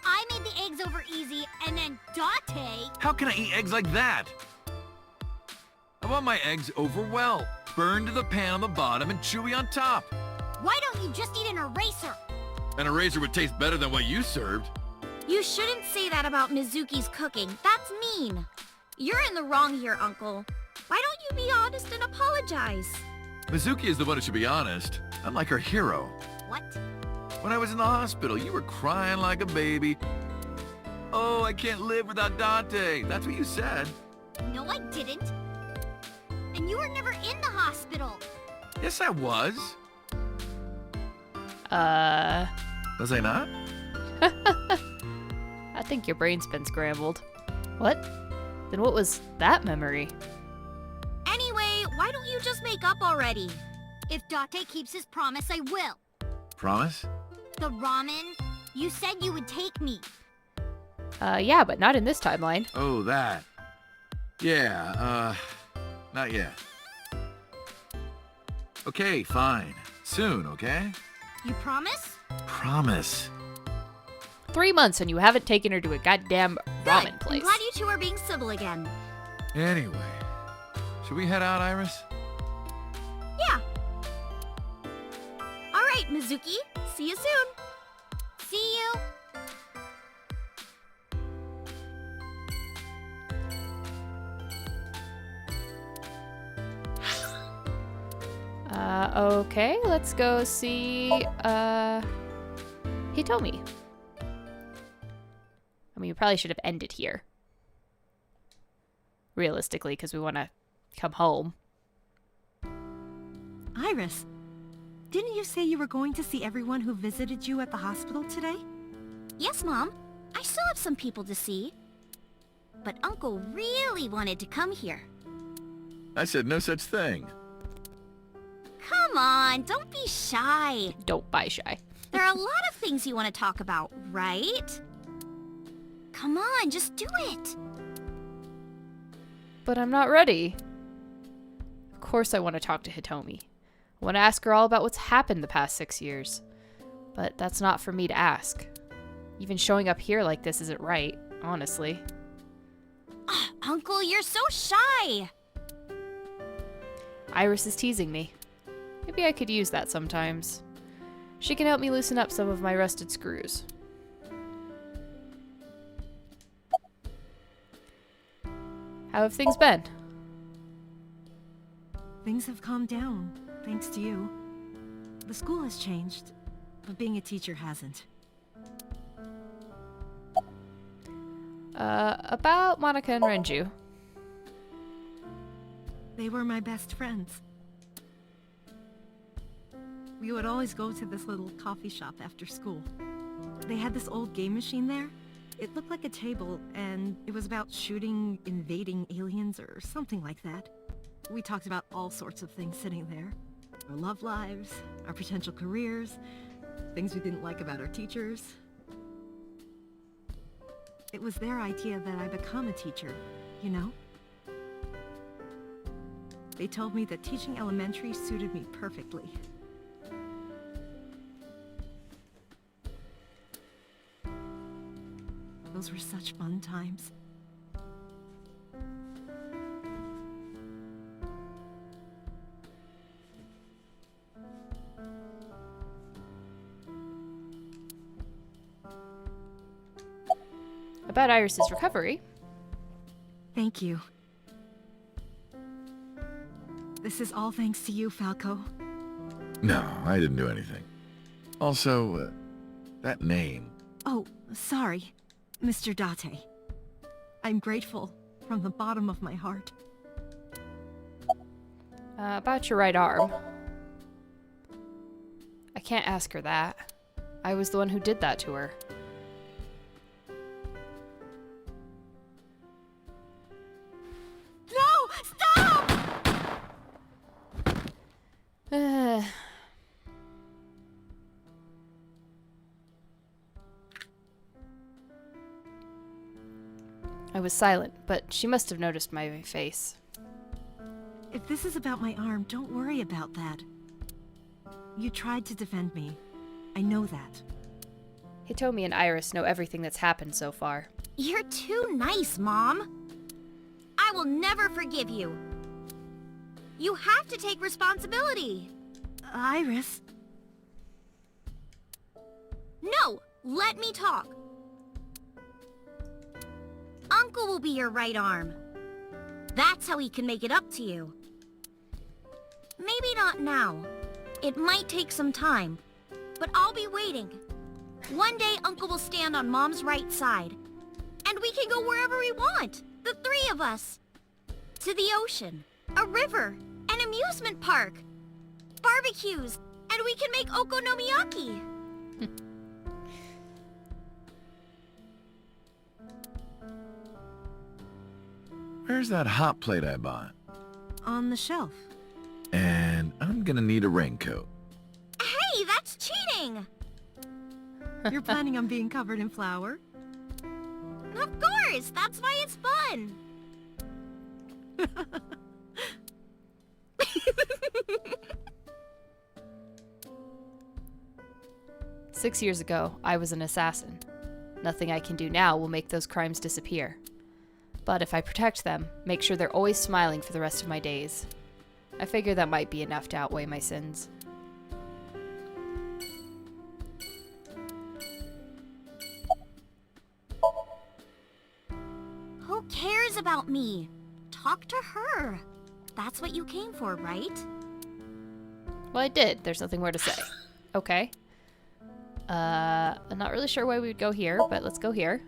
I made the eggs over easy, and then Date... How can I eat eggs like that? I want my eggs over well. Burned to the pan on the bottom and chewy on top. Why don't you just eat an eraser? An eraser would taste better than what you served. You shouldn't say that about Mizuki's cooking. That's mean. You're in the wrong here, Uncle. Why don't you be honest and apologize? Mizuki is the one who should be honest. I'm like her hero. What? When I was in the hospital, you were crying like a baby. Oh, I can't live without Dante. That's what you said. No, I didn't. And you were never in the hospital. Yes, I was. Was I not? I think your brain's been scrambled. What? Then what was that memory? Anyway, why don't you just make up already? If Date keeps his promise, I will. Promise? The ramen? You said you would take me. Yeah, but not in this timeline. Oh, that. Yeah, not yet. Okay, fine. Soon, okay? You promise? Promise. 3 months and you haven't taken her to a goddamn ramen Good. place. I'm glad you two are being civil again. Anyway, should we head out, Iris? Yeah. All right, Mizuki. See you soon. See you. Okay, let's go see, Hitomi. I mean, we probably should have ended here. Realistically, because we want to come home. Iris, didn't you say you were going to see everyone who visited you at the hospital today? Yes, Mom. I still have some people to see. But Uncle really wanted to come here. I said no such thing. Come on, don't be shy. Don't buy shy. There are a lot of things you want to talk about, right? Come on, just do it. But I'm not ready. Of course I want to talk to Hitomi. I want to ask her all about what's happened the past 6 years. But that's not for me to ask. Even showing up here like this isn't right, honestly. Uncle, you're so shy. Iris is teasing me. Maybe I could use that sometimes. She can help me loosen up some of my rusted screws. How have things been? Things have calmed down, thanks to you. The school has changed, but being a teacher hasn't. About Monica and Renju. They were my best friends. We would always go to this little coffee shop after school. They had this old game machine there. It looked like a table, and it was about shooting invading aliens or something like that. We talked about all sorts of things sitting there. Our love lives, our potential careers, things we didn't like about our teachers. It was their idea that I become a teacher, you know? They told me that teaching elementary suited me perfectly. Those were such fun times. About Iris's recovery. Thank you. This is all thanks to you, Falco. No, I didn't do anything. Also, that name. Oh, sorry, Mr. Date. I'm grateful from the bottom of my heart. About your right arm. I can't ask her that. I was the one who did that to her. No! Stop! I was silent, but she must have noticed my face. If this is about my arm, don't worry about that. You tried to defend me. I know that. Hitomi and Iris know everything that's happened so far. You're too nice, Mom. I will never forgive you. You have to take responsibility. Iris. No, let me talk. Uncle will be your right arm. That's how he can make it up to you. Maybe not now. It might take some time, but I'll be waiting. One day Uncle will stand on Mom's right side, and we can go wherever we want, the three of us. To the ocean, a river, an amusement park, barbecues, and we can make okonomiyaki. Where's that hot plate I bought? On the shelf. And I'm gonna need a raincoat. Hey, that's cheating! You're planning on being covered in flour? Of course, that's why it's fun. 6 years ago, I was an assassin. Nothing I can do now will make those crimes disappear. But if I protect them, make sure they're always smiling for the rest of my days. I figure that might be enough to outweigh my sins. Who cares about me? Talk to her. That's what you came for, right? Well, I did. There's nothing more to say. Okay. I'm not really sure why we would go here, but let's go here.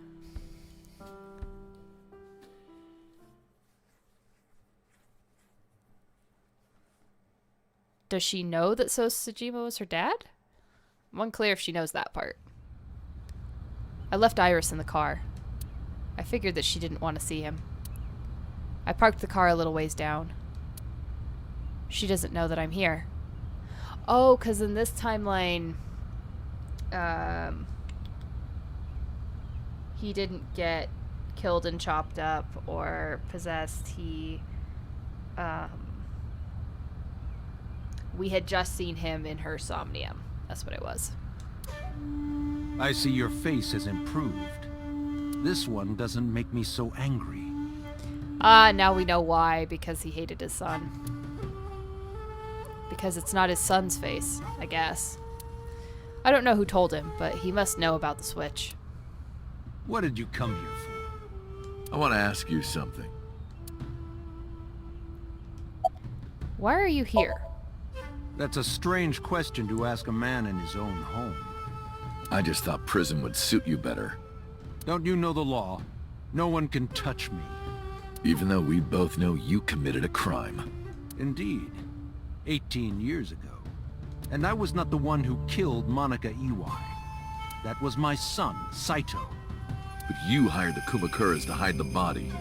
Does she know that Sojima was her dad? I'm unclear if she knows that part. I left Iris in the car. I figured that she didn't want to see him. I parked the car a little ways down. She doesn't know that I'm here. Oh, because in this timeline, he didn't get killed and chopped up or possessed. We had just seen him in her Somnium. That's what it was. I see your face has improved. This one doesn't make me so angry. Now we know why. Because he hated his son. Because it's not his son's face, I guess. I don't know who told him, but he must know about the switch. What did you come here for? I want to ask you something. Why are you here? That's a strange question to ask a man in his own home. I just thought prison would suit you better. Don't you know the law? No one can touch me. Even though we both know you committed a crime. Indeed. 18 years ago. And I was not the one who killed Monica Iwai. That was my son, Saito. But you hired the Kumakuras to hide the body.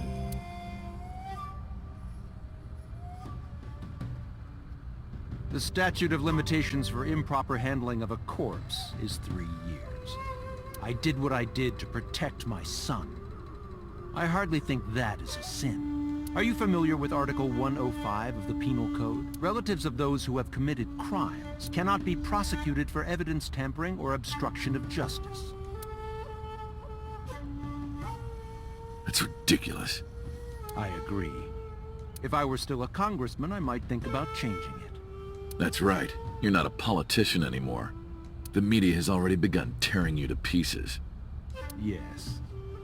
The statute of limitations for improper handling of a corpse is 3 years. I did what I did to protect my son. I hardly think that is a sin. Are you familiar with Article 105 of the Penal Code? Relatives of those who have committed crimes cannot be prosecuted for evidence tampering or obstruction of justice. That's ridiculous. I agree. If I were still a congressman, I might think about changing it. That's right. You're not a politician anymore. The media has already begun tearing you to pieces. Yes.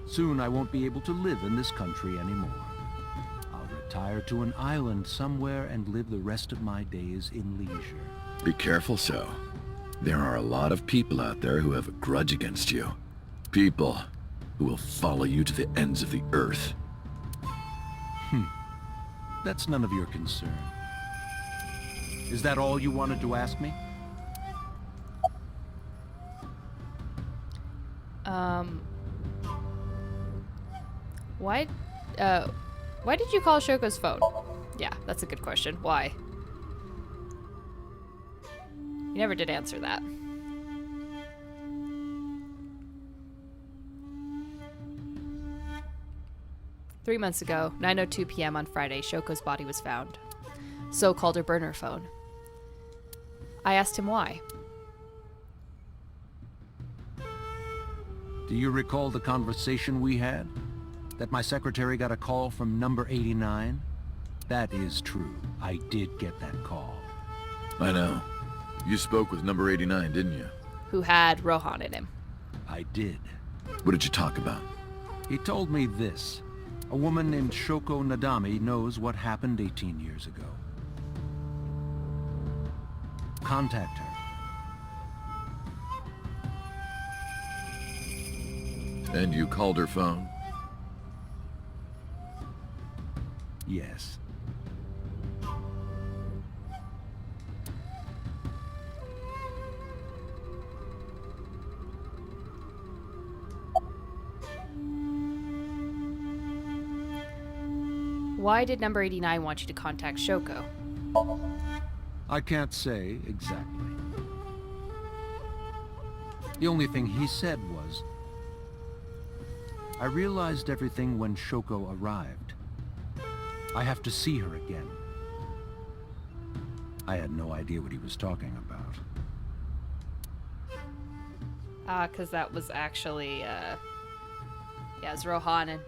Soon I won't be able to live in this country anymore. I'll retire to an island somewhere and live the rest of my days in leisure. Be careful, So. There are a lot of people out there who have a grudge against you. People who will follow you to the ends of the earth. That's none of your concern. Is that all you wanted to ask me? Why did you call Shoko's phone? Yeah, that's a good question. Why? You never did answer that. "3 months ago, 9:02 p.m. on Friday, Shoko's body was found. So called her burner phone. I asked him why. Do you recall the conversation we had? That my secretary got a call from number 89? That is true. I did get that call. I know. You spoke with number 89, didn't you? Who had Rohan in him. I did. What did you talk about? He told me this. A woman named Shoko Nadami knows what happened 18 years ago. Contact her. And you called her phone? Yes. Why did number 89 want you to contact Shoko? I can't say exactly. The only thing he said was, I realized everything when Shoko arrived. I have to see her again. I had no idea what he was talking about. 'Cause that was actually, yeah, it was Rohan and...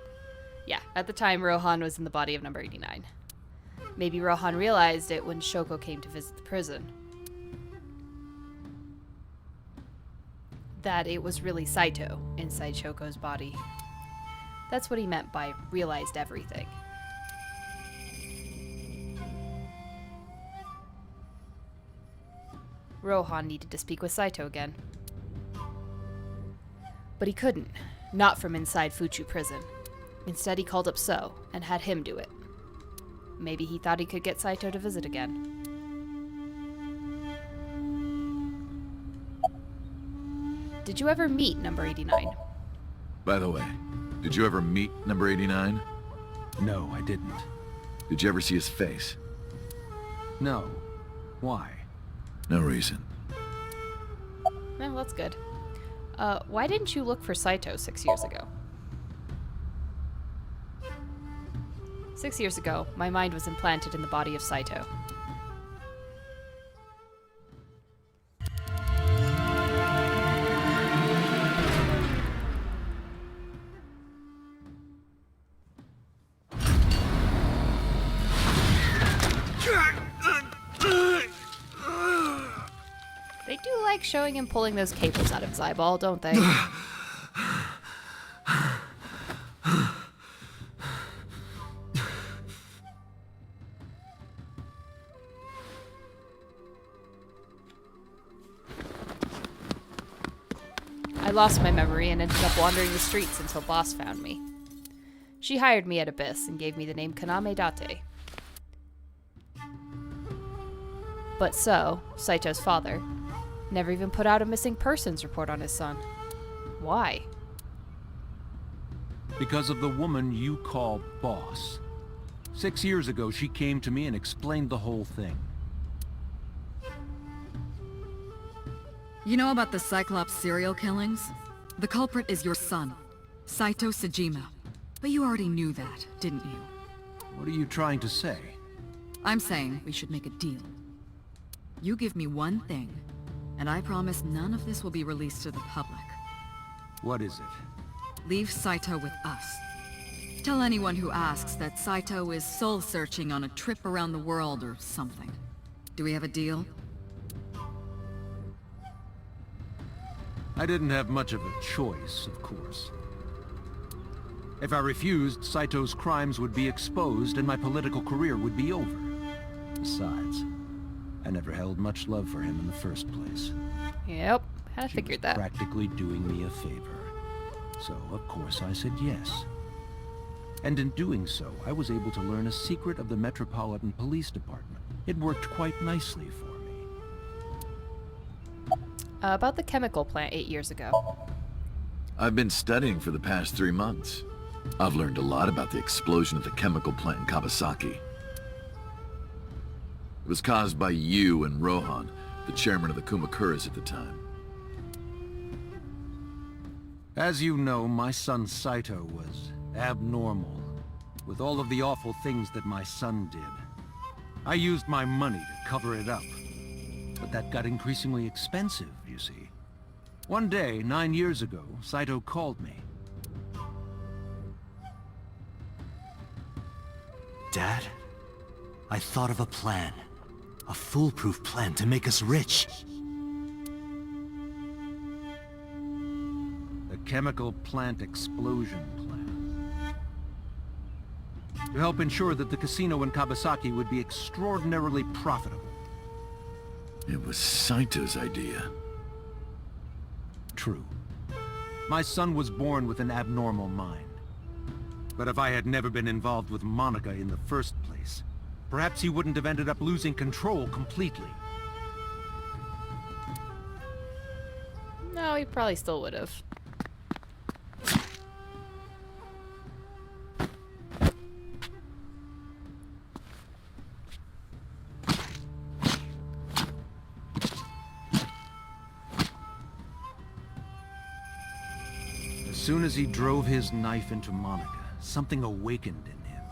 Yeah, at the time, Rohan was in the body of number 89. Maybe Rohan realized it when Shoko came to visit the prison. That it was really Saito inside Shoko's body. That's what he meant by realized everything. Rohan needed to speak with Saito again. But he couldn't. Not from inside Fuchu prison. Instead, he called up So and had him do it. Maybe he thought he could get Saito to visit again. Did you ever meet number 89? By the way, did you ever meet number 89? No, I didn't. Did you ever see his face? No. Why? No reason. Well, that's good. Why didn't you look for Saito 6 years ago? 6 years ago, my mind was implanted in the body of Saito. They do like showing him pulling those cables out of his eyeball, don't they? I lost my memory and ended up wandering the streets until Boss found me. She hired me at Abyss and gave me the name Kaname Date. But So, Saito's father, never even put out a missing persons report on his son. Why? Because of the woman you call Boss. 6 years ago, she came to me and explained the whole thing. You know about the Cyclops serial killings? The culprit is your son, Saito Sejima. But you already knew that, didn't you? What are you trying to say? I'm saying we should make a deal. You give me one thing, and I promise none of this will be released to the public. What is it? Leave Saito with us. Tell anyone who asks that Saito is soul-searching on a trip around the world or something. Do we have a deal? I didn't have much of a choice, of course. If I refused, Saito's crimes would be exposed and my political career would be over. Besides, I never held much love for him in the first place. Yep, I figured that. Practically doing me a favor. So, of course, I said yes. And in doing so, I was able to learn a secret of the Metropolitan Police Department. It worked quite nicely for me. About the chemical plant 8 years ago. I've been studying for the past 3 months. I've learned a lot about the explosion of the chemical plant in Kawasaki. It was caused by you and Rohan, the chairman of the Kumakuras at the time. As you know, my son Saito was abnormal, with all of the awful things that my son did. I used my money to cover it up, but that got increasingly expensive, you see. One day, 9 years ago, Saito called me. Dad, I thought of a plan. A foolproof plan to make us rich. The chemical plant explosion plan. To help ensure that the casino in Kawasaki would be extraordinarily profitable. It was Saito's idea. True. My son was born with an abnormal mind. But if I had never been involved with Monica in the first place, perhaps he wouldn't have ended up losing control completely. No, he probably still would have. As soon as he drove his knife into Monica, something awakened in him.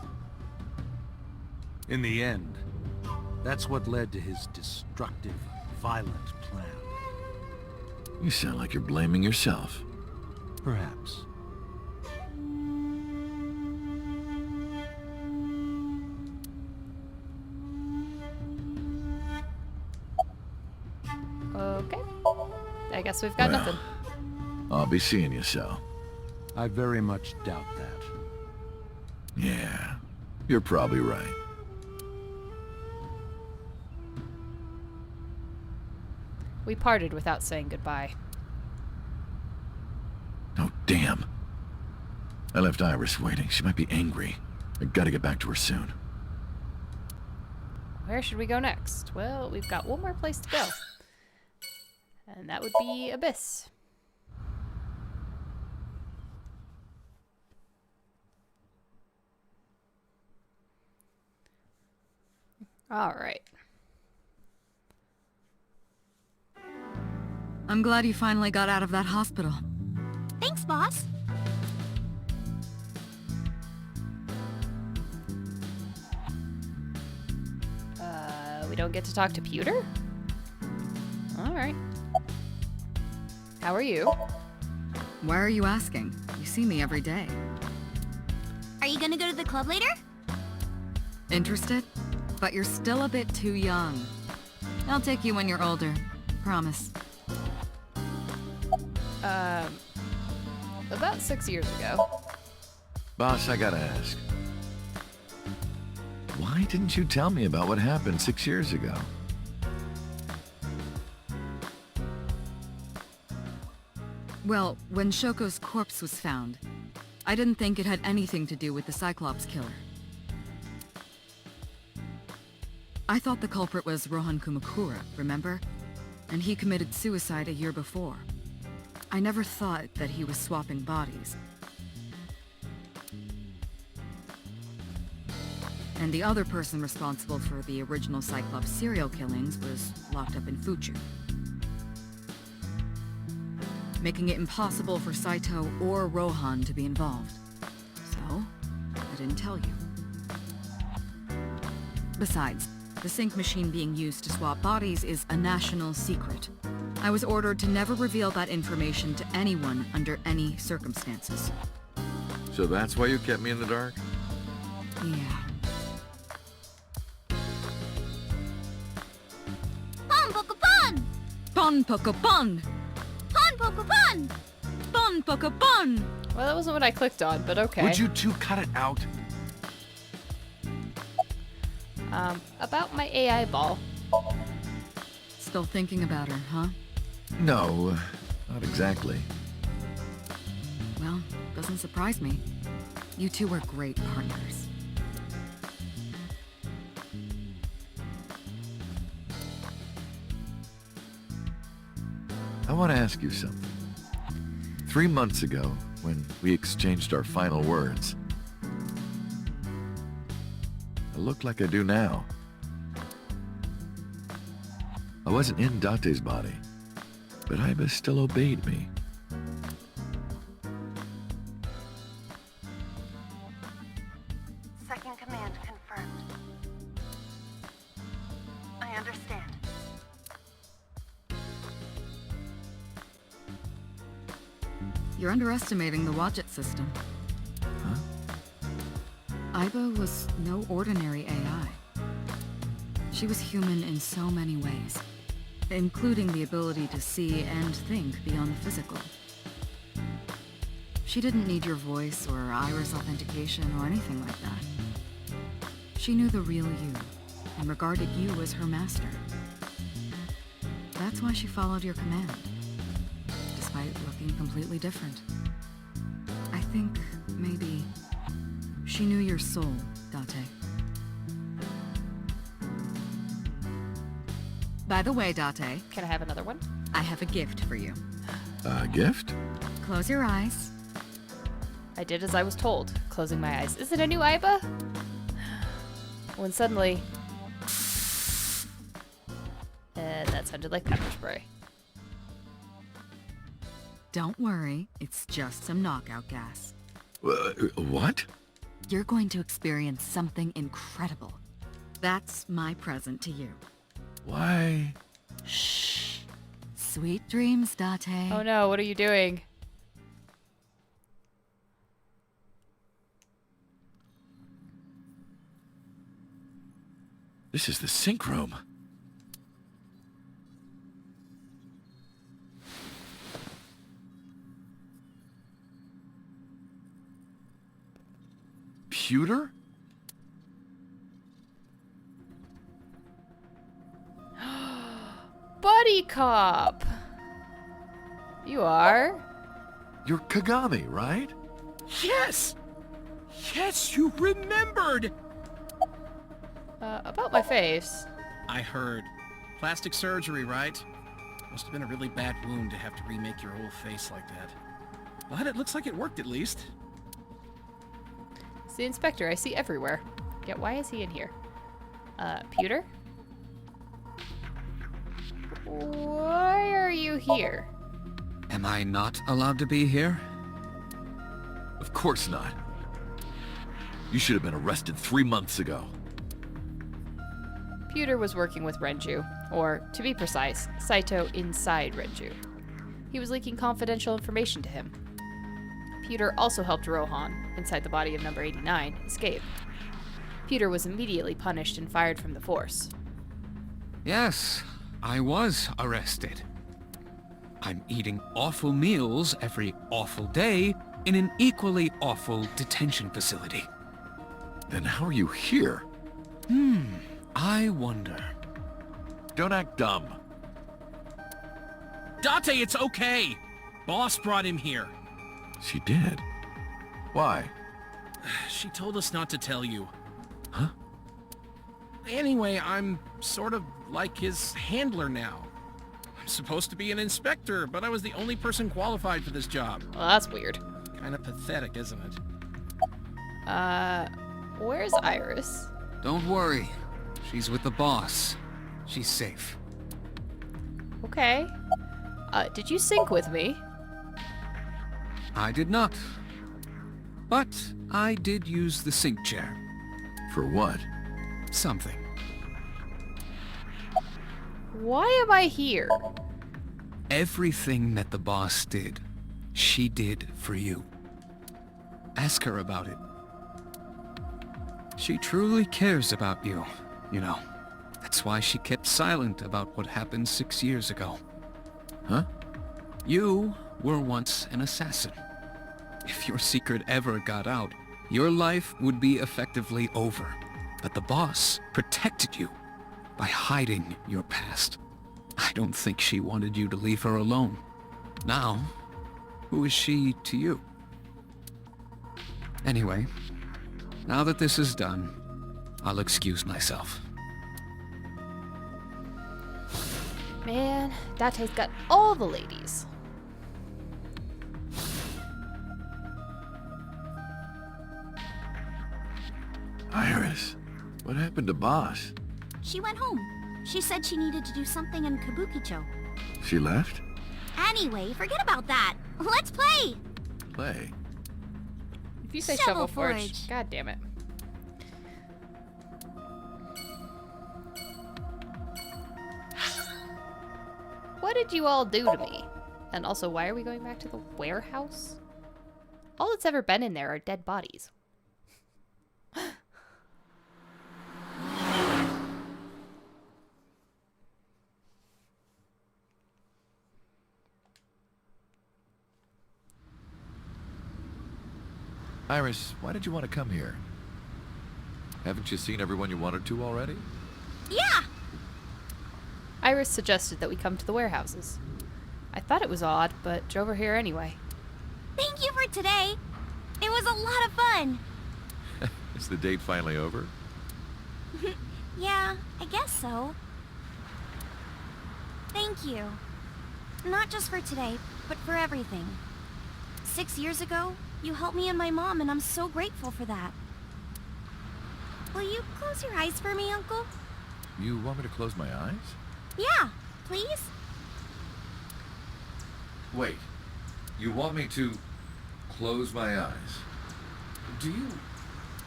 In the end, that's what led to his destructive, violent plan. You sound like you're blaming yourself. Perhaps. Okay. I guess we've got nothing. I'll be seeing you, so. I very much doubt that. Yeah, you're probably right. We parted without saying goodbye. Oh, damn. I left Iris waiting. She might be angry. I gotta get back to her soon. Where should we go next? Well, we've got one more place to go. And that would be Abyss. All right. I'm glad you finally got out of that hospital. Thanks, boss. We don't get to talk to Pewter? All right. How are you? Why are you asking? You see me every day. Are you gonna go to the club later? Interested? But you're still a bit too young. I'll take you when you're older. Promise. About 6 years ago. Boss, I gotta ask. Why didn't you tell me about what happened 6 years ago? Well, when Shoko's corpse was found, I didn't think it had anything to do with the Cyclops killer. I thought the culprit was Rohan Kumakura, remember? And he committed suicide a year before. I never thought that he was swapping bodies. And the other person responsible for the original Cyclops serial killings was locked up in Fuchu, making it impossible for Saito or Rohan to be involved. So, I didn't tell you. Besides, the sync machine being used to swap bodies is a national secret. I was ordered to never reveal that information to anyone under any circumstances. So that's why you kept me in the dark? Yeah. Pon Pokopon! Pon Pokopon! Pon Pokopon! Pon Pokopon! Well, that wasn't what I clicked on, but okay. Would you two cut it out? About my AI ball. Still thinking about her, huh? No, not exactly. Well, doesn't surprise me. You two are great partners. I want to ask you something. 3 months ago, when we exchanged our final words, I look like I do now. I wasn't in Date's body, but Iba still obeyed me. Second command confirmed. I understand. You're underestimating the Wadjet system. Huh? Iba was no ordinary AI. She was human in so many ways, including the ability to see and think beyond the physical. She didn't need your voice or iris authentication or anything like that. She knew the real you, and regarded you as her master. That's why she followed your command, despite looking completely different. I think, maybe, she knew your soul, Date. By the way, Date, Can I have another one? I have a gift for you. A gift? Close your eyes. I did as I was told, closing my eyes. Is it a new Iba? When suddenly... that sounded like pepper spray. Don't worry, it's just some knockout gas. What? You're going to experience something incredible. That's my present to you. Why? Shh. Sweet dreams, Date. Oh no, what are you doing? This is the sync room. Pewter? Buddy Cop! You are? You're Kagami, right? Yes! Yes, you remembered! About my face. I heard. Plastic surgery, right? Must have been a really bad wound to have to remake your whole face like that. But it looks like it worked at least. It's the inspector I see everywhere. Yet why is he in here? Pewter? Why are you here? Am I not allowed to be here? Of course not. You should have been arrested 3 months ago. Pewter was working with Renju, or, to be precise, Saito inside Renju. He was leaking confidential information to him. Pewter also helped Rohan, inside the body of number 89, escape. Pewter was immediately punished and fired from the force. Yes, I was arrested. I'm eating awful meals every awful day in an equally awful detention facility. Then how are you here? I wonder. Don't act dumb. Date, it's okay! Boss brought him here. She did. Why? She told us not to tell you. Huh? Anyway, I'm sort of like his handler now. I'm supposed to be an inspector, but I was the only person qualified for this job. Well, that's weird. Kinda pathetic, isn't it? Where's Iris? Don't worry. She's with the boss. She's safe. Okay. Did you sync with me? I did not. But I did use the sync chair. For what? Something. Why am I here? Everything that the boss did, she did for you. Ask her about it. She truly cares about you, you know. That's why she kept silent about what happened 6 years ago. Huh? You were once an assassin. If your secret ever got out, your life would be effectively over. But the boss protected you by hiding your past. I don't think she wanted you to leave her alone. Now, who is she to you? Anyway, now that this is done, I'll excuse myself. Man, Date's got all the ladies. Iris, what happened to Boss? She went home. She said she needed to do something in Kabukicho. She left? Anyway, forget about that. Let's play! Play. If you say Shovel Shovel Forge, Forge. god damn it. What did you all do to me? And also, why are we going back to the warehouse? All that's ever been in there are dead bodies. Iris, why did you want to come here? Haven't you seen everyone you wanted to already? Yeah! Iris suggested that we come to the warehouses. I thought it was odd, but drove her here anyway. Thank you for today. It was a lot of fun. Is the date finally over? Yeah, I guess so. Thank you. Not just for today, but for everything. 6 years ago, you helped me and my mom, and I'm so grateful for that. Will you close your eyes for me, Uncle? You want me to close my eyes? Yeah, please? Wait. You want me to close my eyes? Do you?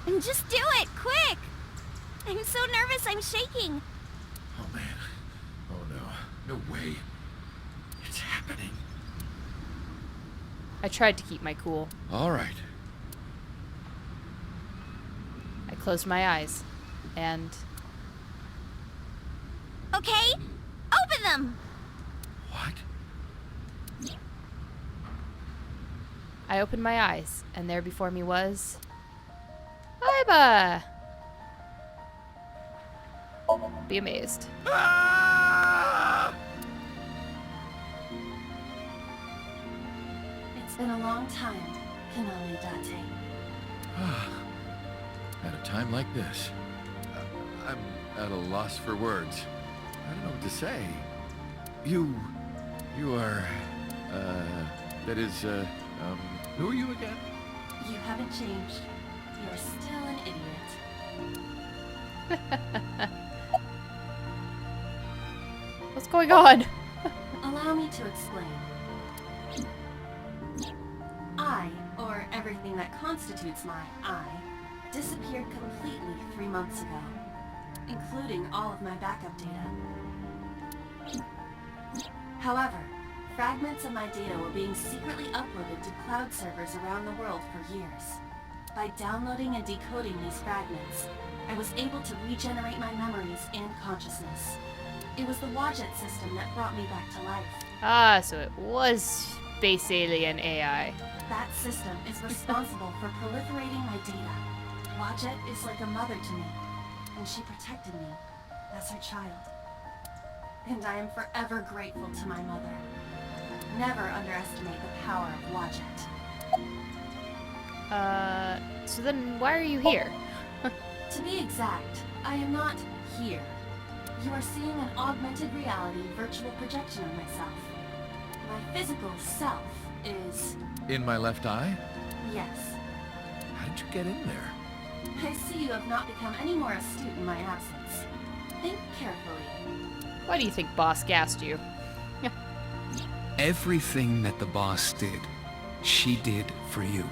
And just do it, quick! I'm so nervous, I'm shaking. Oh, man. Oh, no. No way. It's happening. I tried to keep my cool. All right. I closed my eyes, and... Okay, open them! What? I opened my eyes, and there before me was... Aiba! Be amazed. It's been a long time, Hinami Date. At a time like this, I'm at a loss for words. I don't know what to say. You are, that is, who are you again? You haven't changed. You're still an idiot. What's going on? Allow me to explain. I, or everything that constitutes my I, disappeared completely 3 months ago, including all of my backup data. However, fragments of my data were being secretly uploaded to cloud servers around the world for years. By downloading and decoding these fragments, I was able to regenerate my memories and consciousness. It was the Wadjet system that brought me back to life. Ah, so it was space alien AI. That system is responsible for proliferating my data. Wadjet is like a mother to me, and she protected me as her child. And I am forever grateful to my mother. Never underestimate the power of Wadjet. So then why are you here? To be exact, I am not here. You are seeing an augmented reality virtual projection of myself. My physical self is... In my left eye? Yes. How did you get in there? I see you have not become any more astute in my absence. Think carefully. Why do you think Boss gassed you? Everything that the boss did, she did for you.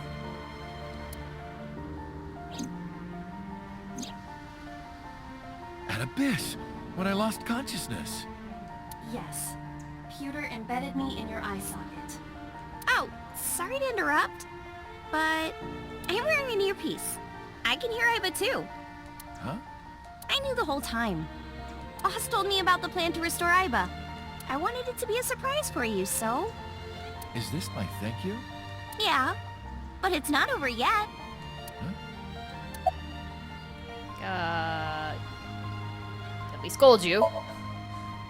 At Abyss, when I lost consciousness. Yes. Pewter embedded me in your eye socket. Oh, sorry to interrupt, but I'm wearing an earpiece. I can hear Iba too. Huh? I knew the whole time. Boss told me about the plan to restore Iba. I wanted it to be a surprise for you, so... Is this my thank you? Yeah, but it's not over yet. Let me scold you.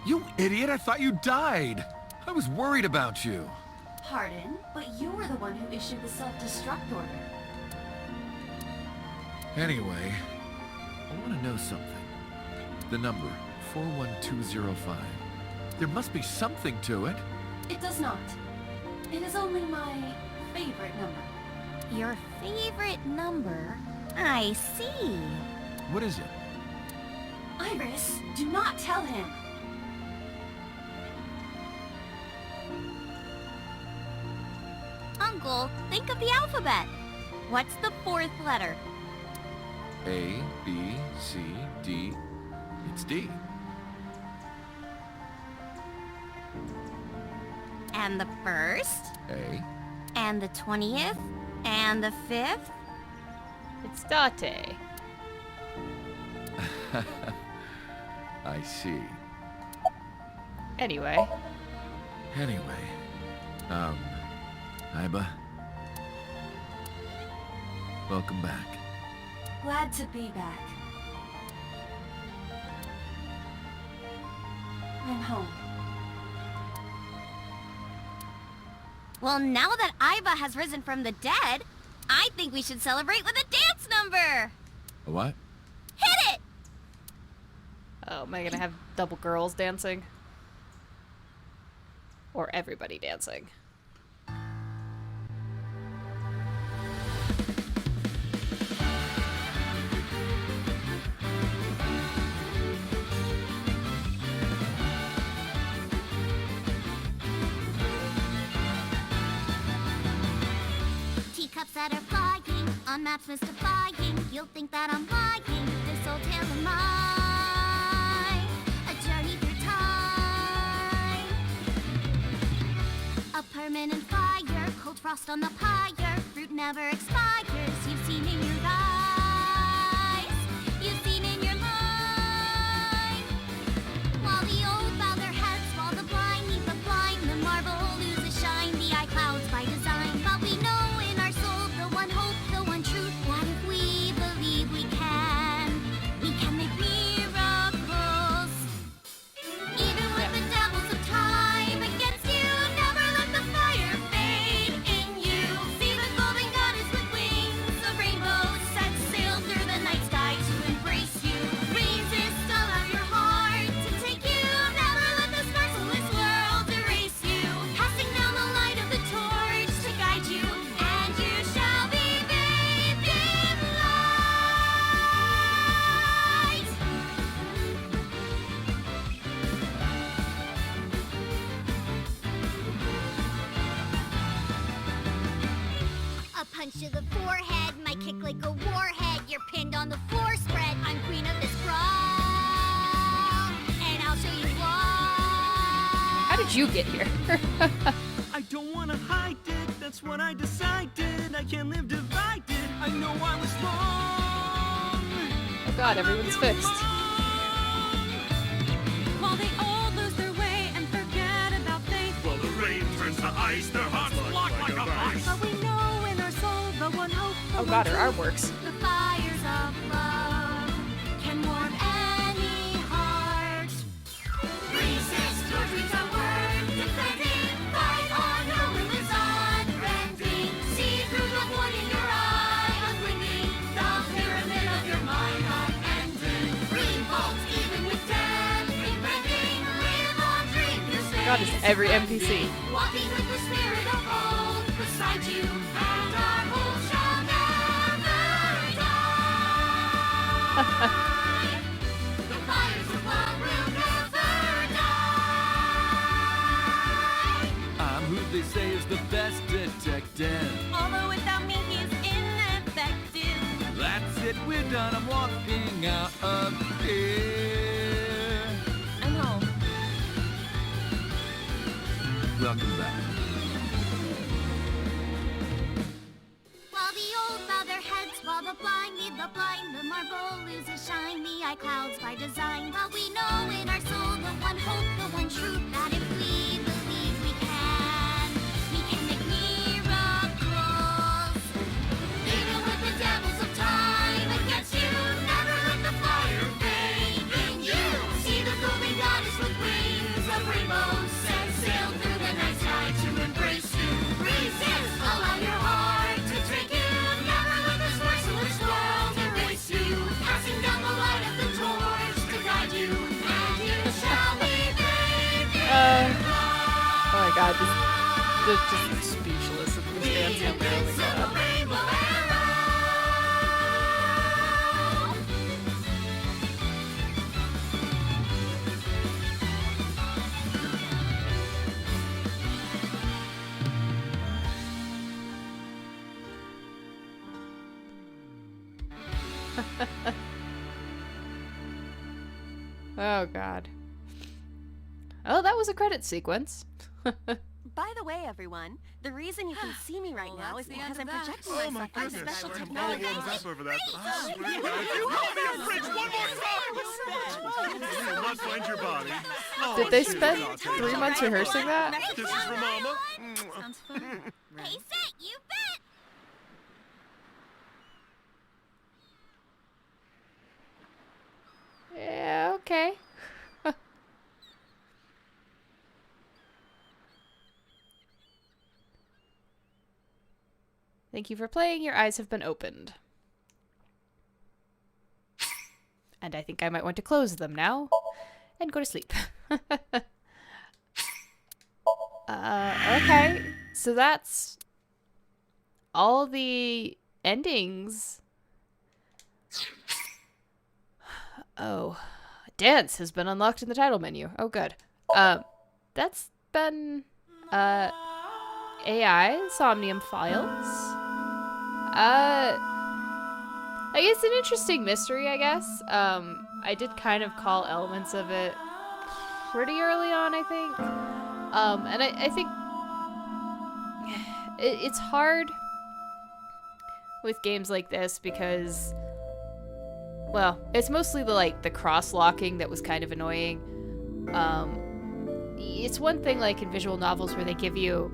You idiot, I thought you died. I was worried about you. Pardon, but you were the one who issued the self-destruct order. Anyway, I want to know something. The number, 41205. There must be something to it. It does not. It is only my favorite number. Your favorite number? I see. What is it? Iris, do not tell him. Uncle, think of the alphabet. What's the fourth letter? A, B, C, D. It's D. And the first? A. And the 20th? And the 5th? It's Date. I see. Anyway. Anyway, Iba. Welcome back. Glad to be back. I'm home. Well, now that Iba has risen from the dead, I think we should celebrate with a dance number! A what? Hit it! Oh, am I gonna have double girls dancing? Or everybody dancing? Teacups that are flying, on maps mystifying. You'll think that I'm lying. This old tale of mine, a journey through time. A permanent fire, cold frost on the pyre. Fruit never expires. You've seen in your eyes, you've seen in your line. While the old bow their heads, while the blind meet the blind, the marble loses shine. The eye clouds by design, but we know in our soul the one hope, the one truth. That if we believe we can make miracles. Even with the devils of time against you, never let the fire fade in you. See the golden goddess with wings of rainbows set sail through the night sky to embrace you. Resist, allow your heart to take you. Never let this merciless world erase you. Passing down the light of the torch to guide you, and you shall be bathed in light. A punch to the forehead, my kick like a warhead. You're pinned on the floor spread. I'm queen of this brawl, and I'll show you why. How did you get here? I don't wanna hide it, that's what I decided. I can't live divided, I know I was wrong. Oh god, everyone's fixed. While they all lose their way and forget about faith, While the rain turns to ice, their hearts block like a vice. but we know in our soul the one hope, the Oh god, her arm works. the fires of love can warm any heart. Resist your dreams are worth defending. Fight on, your will is unbending. See through the void in your eye, unblinking. The pyramid of your mind unending. Revolt even with death impending. Live on, dream your stay. God, is every NPC. Walking with the spirit of hope beside you, and our hope shall never die. The fires of love will never die. I'm who they say is the best detective. Although without me he's ineffective. That's it, we're done. I'm walking out of here. I know. Welcome back. While the old bow their heads, while the blind lead the blind, the marble loses shine, the eye clouds by design. But we know in our soul the one hope, the one truth, that if we believe we can make miracles. Even with the devils of time against you, never let the fire fade in god, this just speechless at this dance number. Oh my god. Oh god. Oh, that was a credit sequence. By the way, everyone, the reason you can see me right now is because I'm projecting Oh my myself goodness. on special I'm all technology. warmed up over that. Oh, you help me a fridge one more time! You will not find your body. Oh, Did they shit, spend Dante. 3 months rehearsing that? This is for Mama. Sounds fun. Hey, Set, you bet! Yeah, okay. Thank you for playing. Your eyes have been opened. And I think I might want to close them now and go to sleep. Okay. So that's all the endings. Oh, dance has been unlocked in the title menu. Oh, good. That's been AI Somnium Files. It's an interesting mystery, I guess. I did kind of call elements of it pretty early on, I think. And I think it's hard with games like this because, well, it's mostly the cross-locking that was kind of annoying. It's one thing like in visual novels where they give you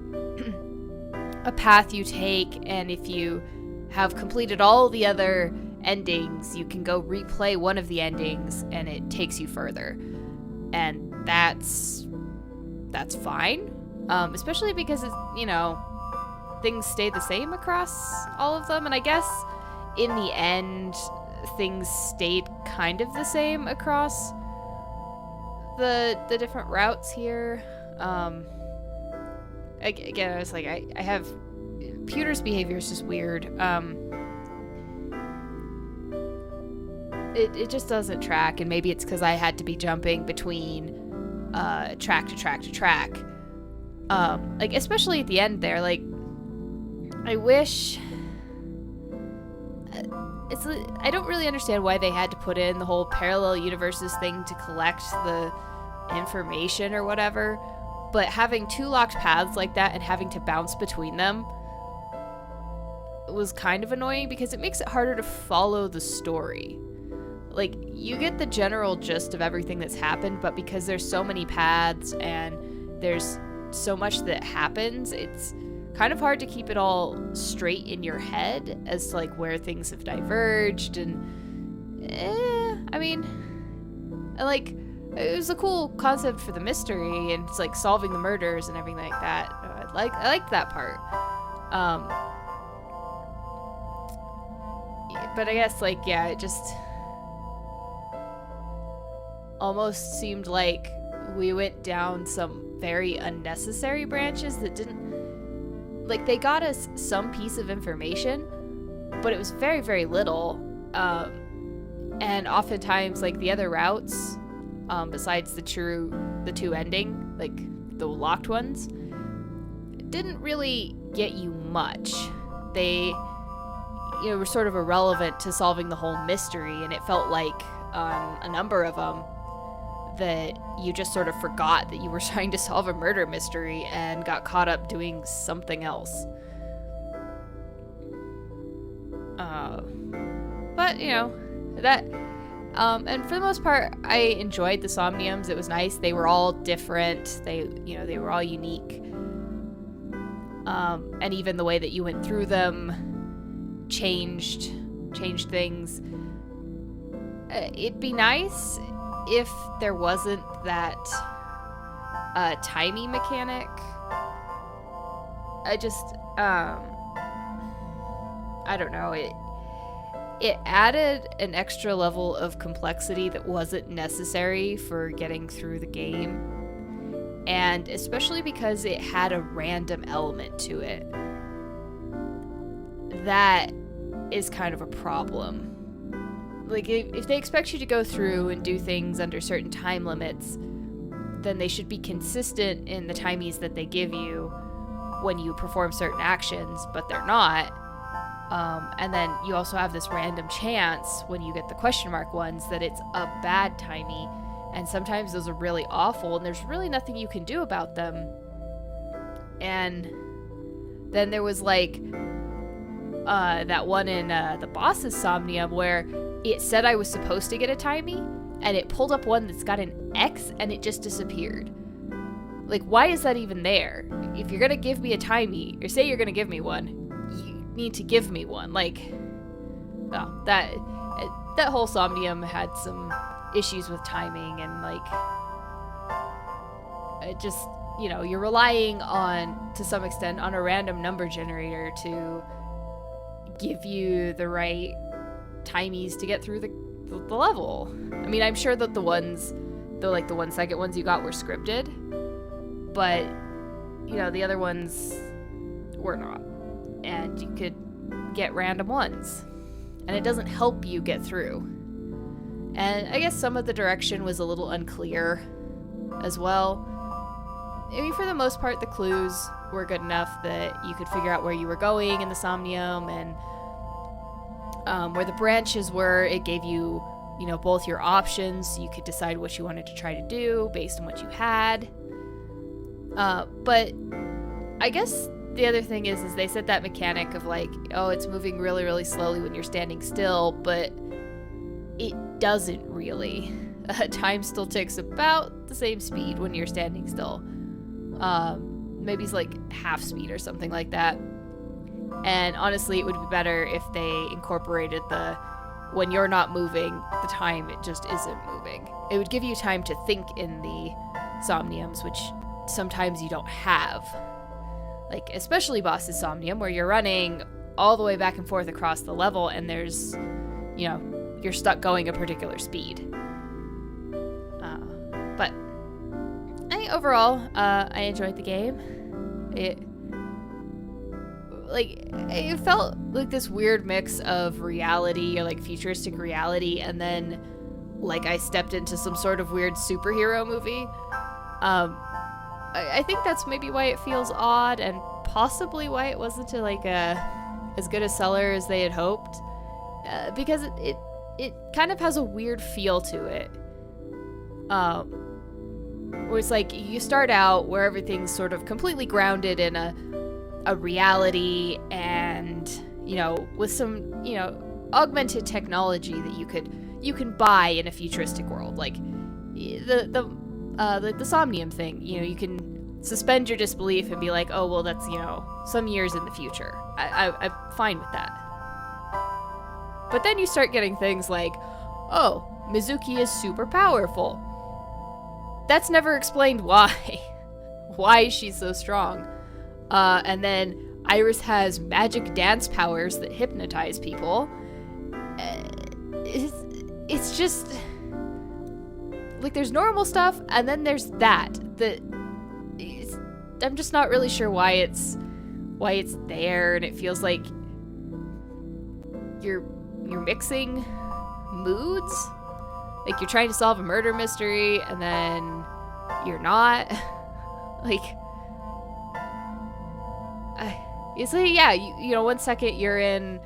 a path you take, and if you have completed all the other endings, you can go replay one of the endings and it takes you further. And that's fine. Especially because it's, things stay the same across all of them, and I guess in the end things stayed kind of the same across the different routes here. Again, I was like, I have Pewter's behavior is just weird. It just doesn't track, and maybe it's because I had to be jumping between track to track to track. Especially at the end there, I wish. I don't really understand why they had to put in the whole parallel universes thing to collect the information or whatever, but having 2 locked paths like that and having to bounce between them was kind of annoying because it makes it harder to follow the story. You get the general gist of everything that's happened, but because there's so many paths and there's so much that happens, it's kind of hard to keep it all straight in your head as to where things have diverged. And it was a cool concept for the mystery, and it's solving the murders and everything like that. I liked that part. But I guess it just almost seemed like we went down some very unnecessary branches that didn't. They got us some piece of information, but it was very, very little. And oftentimes, the other routes, besides the 2 ending, the locked ones, didn't really get you much. They, were sort of irrelevant to solving the whole mystery, and it felt like on a number of them that you just sort of forgot that you were trying to solve a murder mystery and got caught up doing something else. But, that... and for the most part, I enjoyed the Somniums. It was nice. They were all different. They were all unique. And even the way that you went through them changed things. It'd be nice if there wasn't that timey mechanic. I don't know, it added an extra level of complexity that wasn't necessary for getting through the game. And especially because it had a random element to it. That is kind of a problem. Like, if they expect you to go through and do things under certain time limits, then they should be consistent in the timies that they give you when you perform certain actions, but they're not. And then you also have this random chance when you get the question mark ones that it's a bad timey, and sometimes those are really awful, and there's really nothing you can do about them. And then there was like that one in the boss's Somnium where it said I was supposed to get a timey, and it pulled up one that's got an X and it just disappeared. Like, why is that even there? If you're gonna give me a timey, or say you're gonna give me one, you need to give me one. Like, oh, that whole Somnium had some issues with timing, and like, it just, you know, you're relying on, to some extent, on a random number generator to give you the right timies to get through the level. I mean, I'm sure that the 1 second ones you got were scripted, but, you know, the other ones were not. And you could get random ones, and it doesn't help you get through. And I guess some of the direction was a little unclear as well. I mean, for the most part, the clues were good enough that you could figure out where you were going in the Somnium, and where the branches were, it gave you, you know, both your options, so you could decide what you wanted to try to do based on what you had. But I guess the other thing is they said that mechanic of like, oh, it's moving really, really slowly when you're standing still, but it doesn't really. Time still ticks about the same speed when you're standing still. Maybe it's like half speed or something like that. And honestly, it would be better if they incorporated when you're not moving, the time it just isn't moving. It would give you time to think in the Somniums, which sometimes you don't have. Like, especially Boss's Somnium, where you're running all the way back and forth across the level, and there's, you know, you're stuck going a particular speed. But I think overall, I enjoyed the game. It felt like this weird mix of reality, or like futuristic reality, and then like I stepped into some sort of weird superhero movie. I think that's maybe why it feels odd, and possibly why it wasn't as good a seller as they had hoped, because it kind of has a weird feel to it. Where it's like you start out where everything's sort of completely grounded in a reality, and, you know, with some, you know, augmented technology that you can buy in a futuristic world, like the Somnium thing. You know, you can suspend your disbelief and be like, oh, well, that's, you know, some years in the future. I'm fine with that. But then you start getting things like, oh, Mizuki is super powerful. That's never explained why she's so strong. And then Iris has magic dance powers that hypnotize people. It's just like, there's normal stuff, and then there's that I'm just not really sure why it's there, and it feels like you're mixing moods. Like, you're trying to solve a murder mystery, and then you're not. Like, it's like, yeah, you know, 1 second you're in,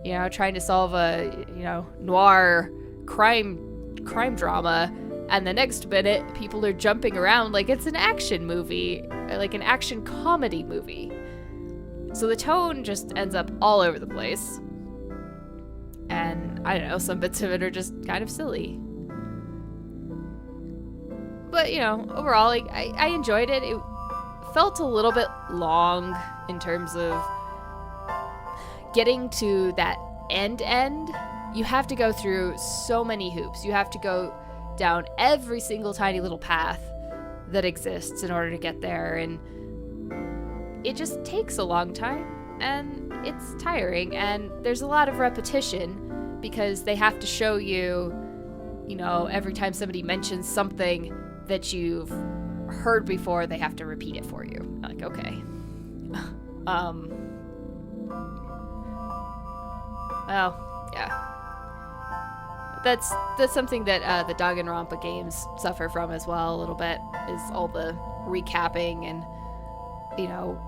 you know, trying to solve a, you know, noir crime drama, and the next minute people are jumping around like it's an action movie, like an action comedy movie. So the tone just ends up all over the place. And I don't know, some bits of it are just kind of silly. But, you know, overall, like, I enjoyed it. It felt a little bit long in terms of getting to that end. You have to go through so many hoops. You have to go down every single tiny little path that exists in order to get there, and it just takes a long time, and it's tiring, and there's a lot of repetition because they have to show you, you know, every time somebody mentions something that you've heard before, they have to repeat it for you. Like, okay. Well, yeah. That's something that the Danganronpa games suffer from as well a little bit, is all the recapping and, you know,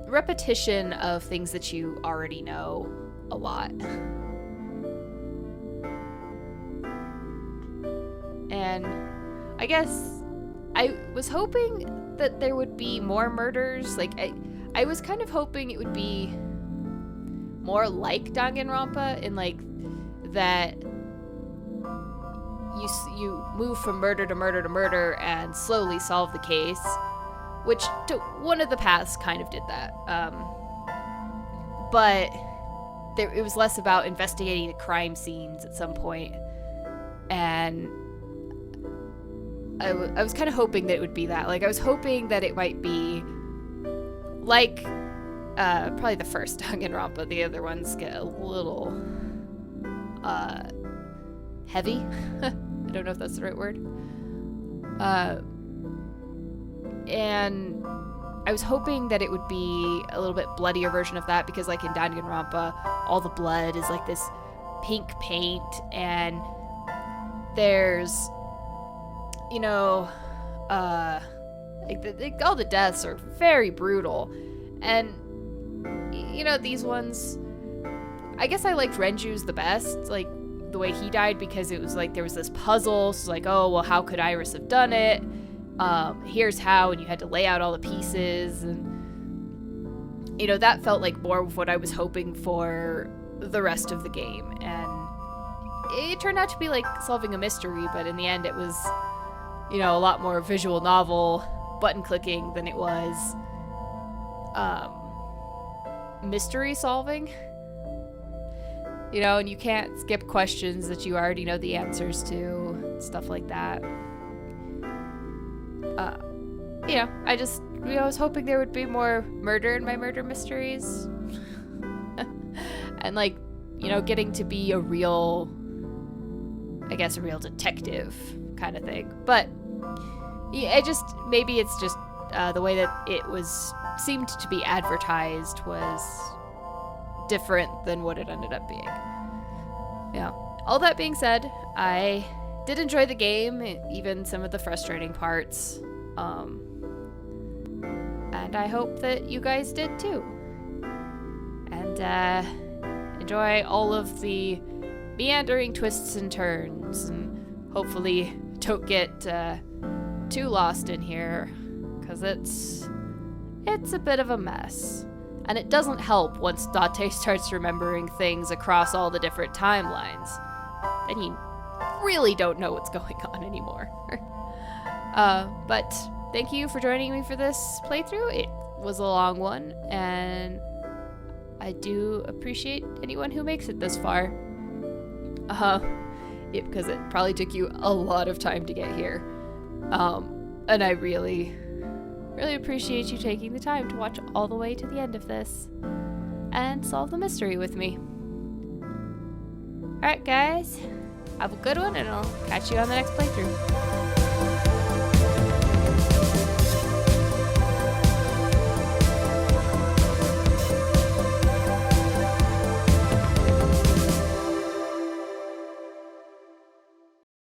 repetition of things that you already know a lot. And I guess I was hoping that there would be more murders. Like, I was kind of hoping it would be more like Danganronpa in, like, that you move from murder to murder to murder and slowly solve the case, which one of the paths kind of did that. But it was less about investigating the crime scenes at some point, and I was kind of hoping that it would be that. Like, I was hoping that it might be like probably the first Danganronpa. The other ones get a little heavy. I don't know if that's the right word. And I was hoping that it would be a little bit bloodier version of that, because like in Danganronpa, all the blood is like this pink paint, and there's, you know, like all the deaths are very brutal. And, you know, these ones, I guess I liked Renju's the best, like the way he died, because it was like there was this puzzle. So like, oh, well, how could Iris have done it? Here's how, and you had to lay out all the pieces, and, you know, that felt like more of what I was hoping for the rest of the game. And it turned out to be like solving a mystery, but in the end it was, you know, a lot more visual novel button clicking than it was mystery solving. You know, and you can't skip questions that you already know the answers to, stuff like that. You know, I was hoping there would be more murder in my murder mysteries. And like, you know, getting to be a real detective kind of thing. But yeah, maybe it's just the way that it seemed to be advertised was different than what it ended up being. Yeah. All that being said, I did enjoy the game, even some of the frustrating parts. And I hope that you guys did too. And enjoy all of the meandering twists and turns, and hopefully don't get too lost in here, because it's a bit of a mess. And it doesn't help once Date starts remembering things across all the different timelines. Then you really don't know what's going on anymore. But thank you for joining me for this playthrough. It was a long one, and I do appreciate anyone who makes it this far. Yeah, because it probably took you a lot of time to get here. And I really appreciate you taking the time to watch all the way to the end of this and solve the mystery with me. Alright guys, have a good one, and I'll catch you on the next playthrough.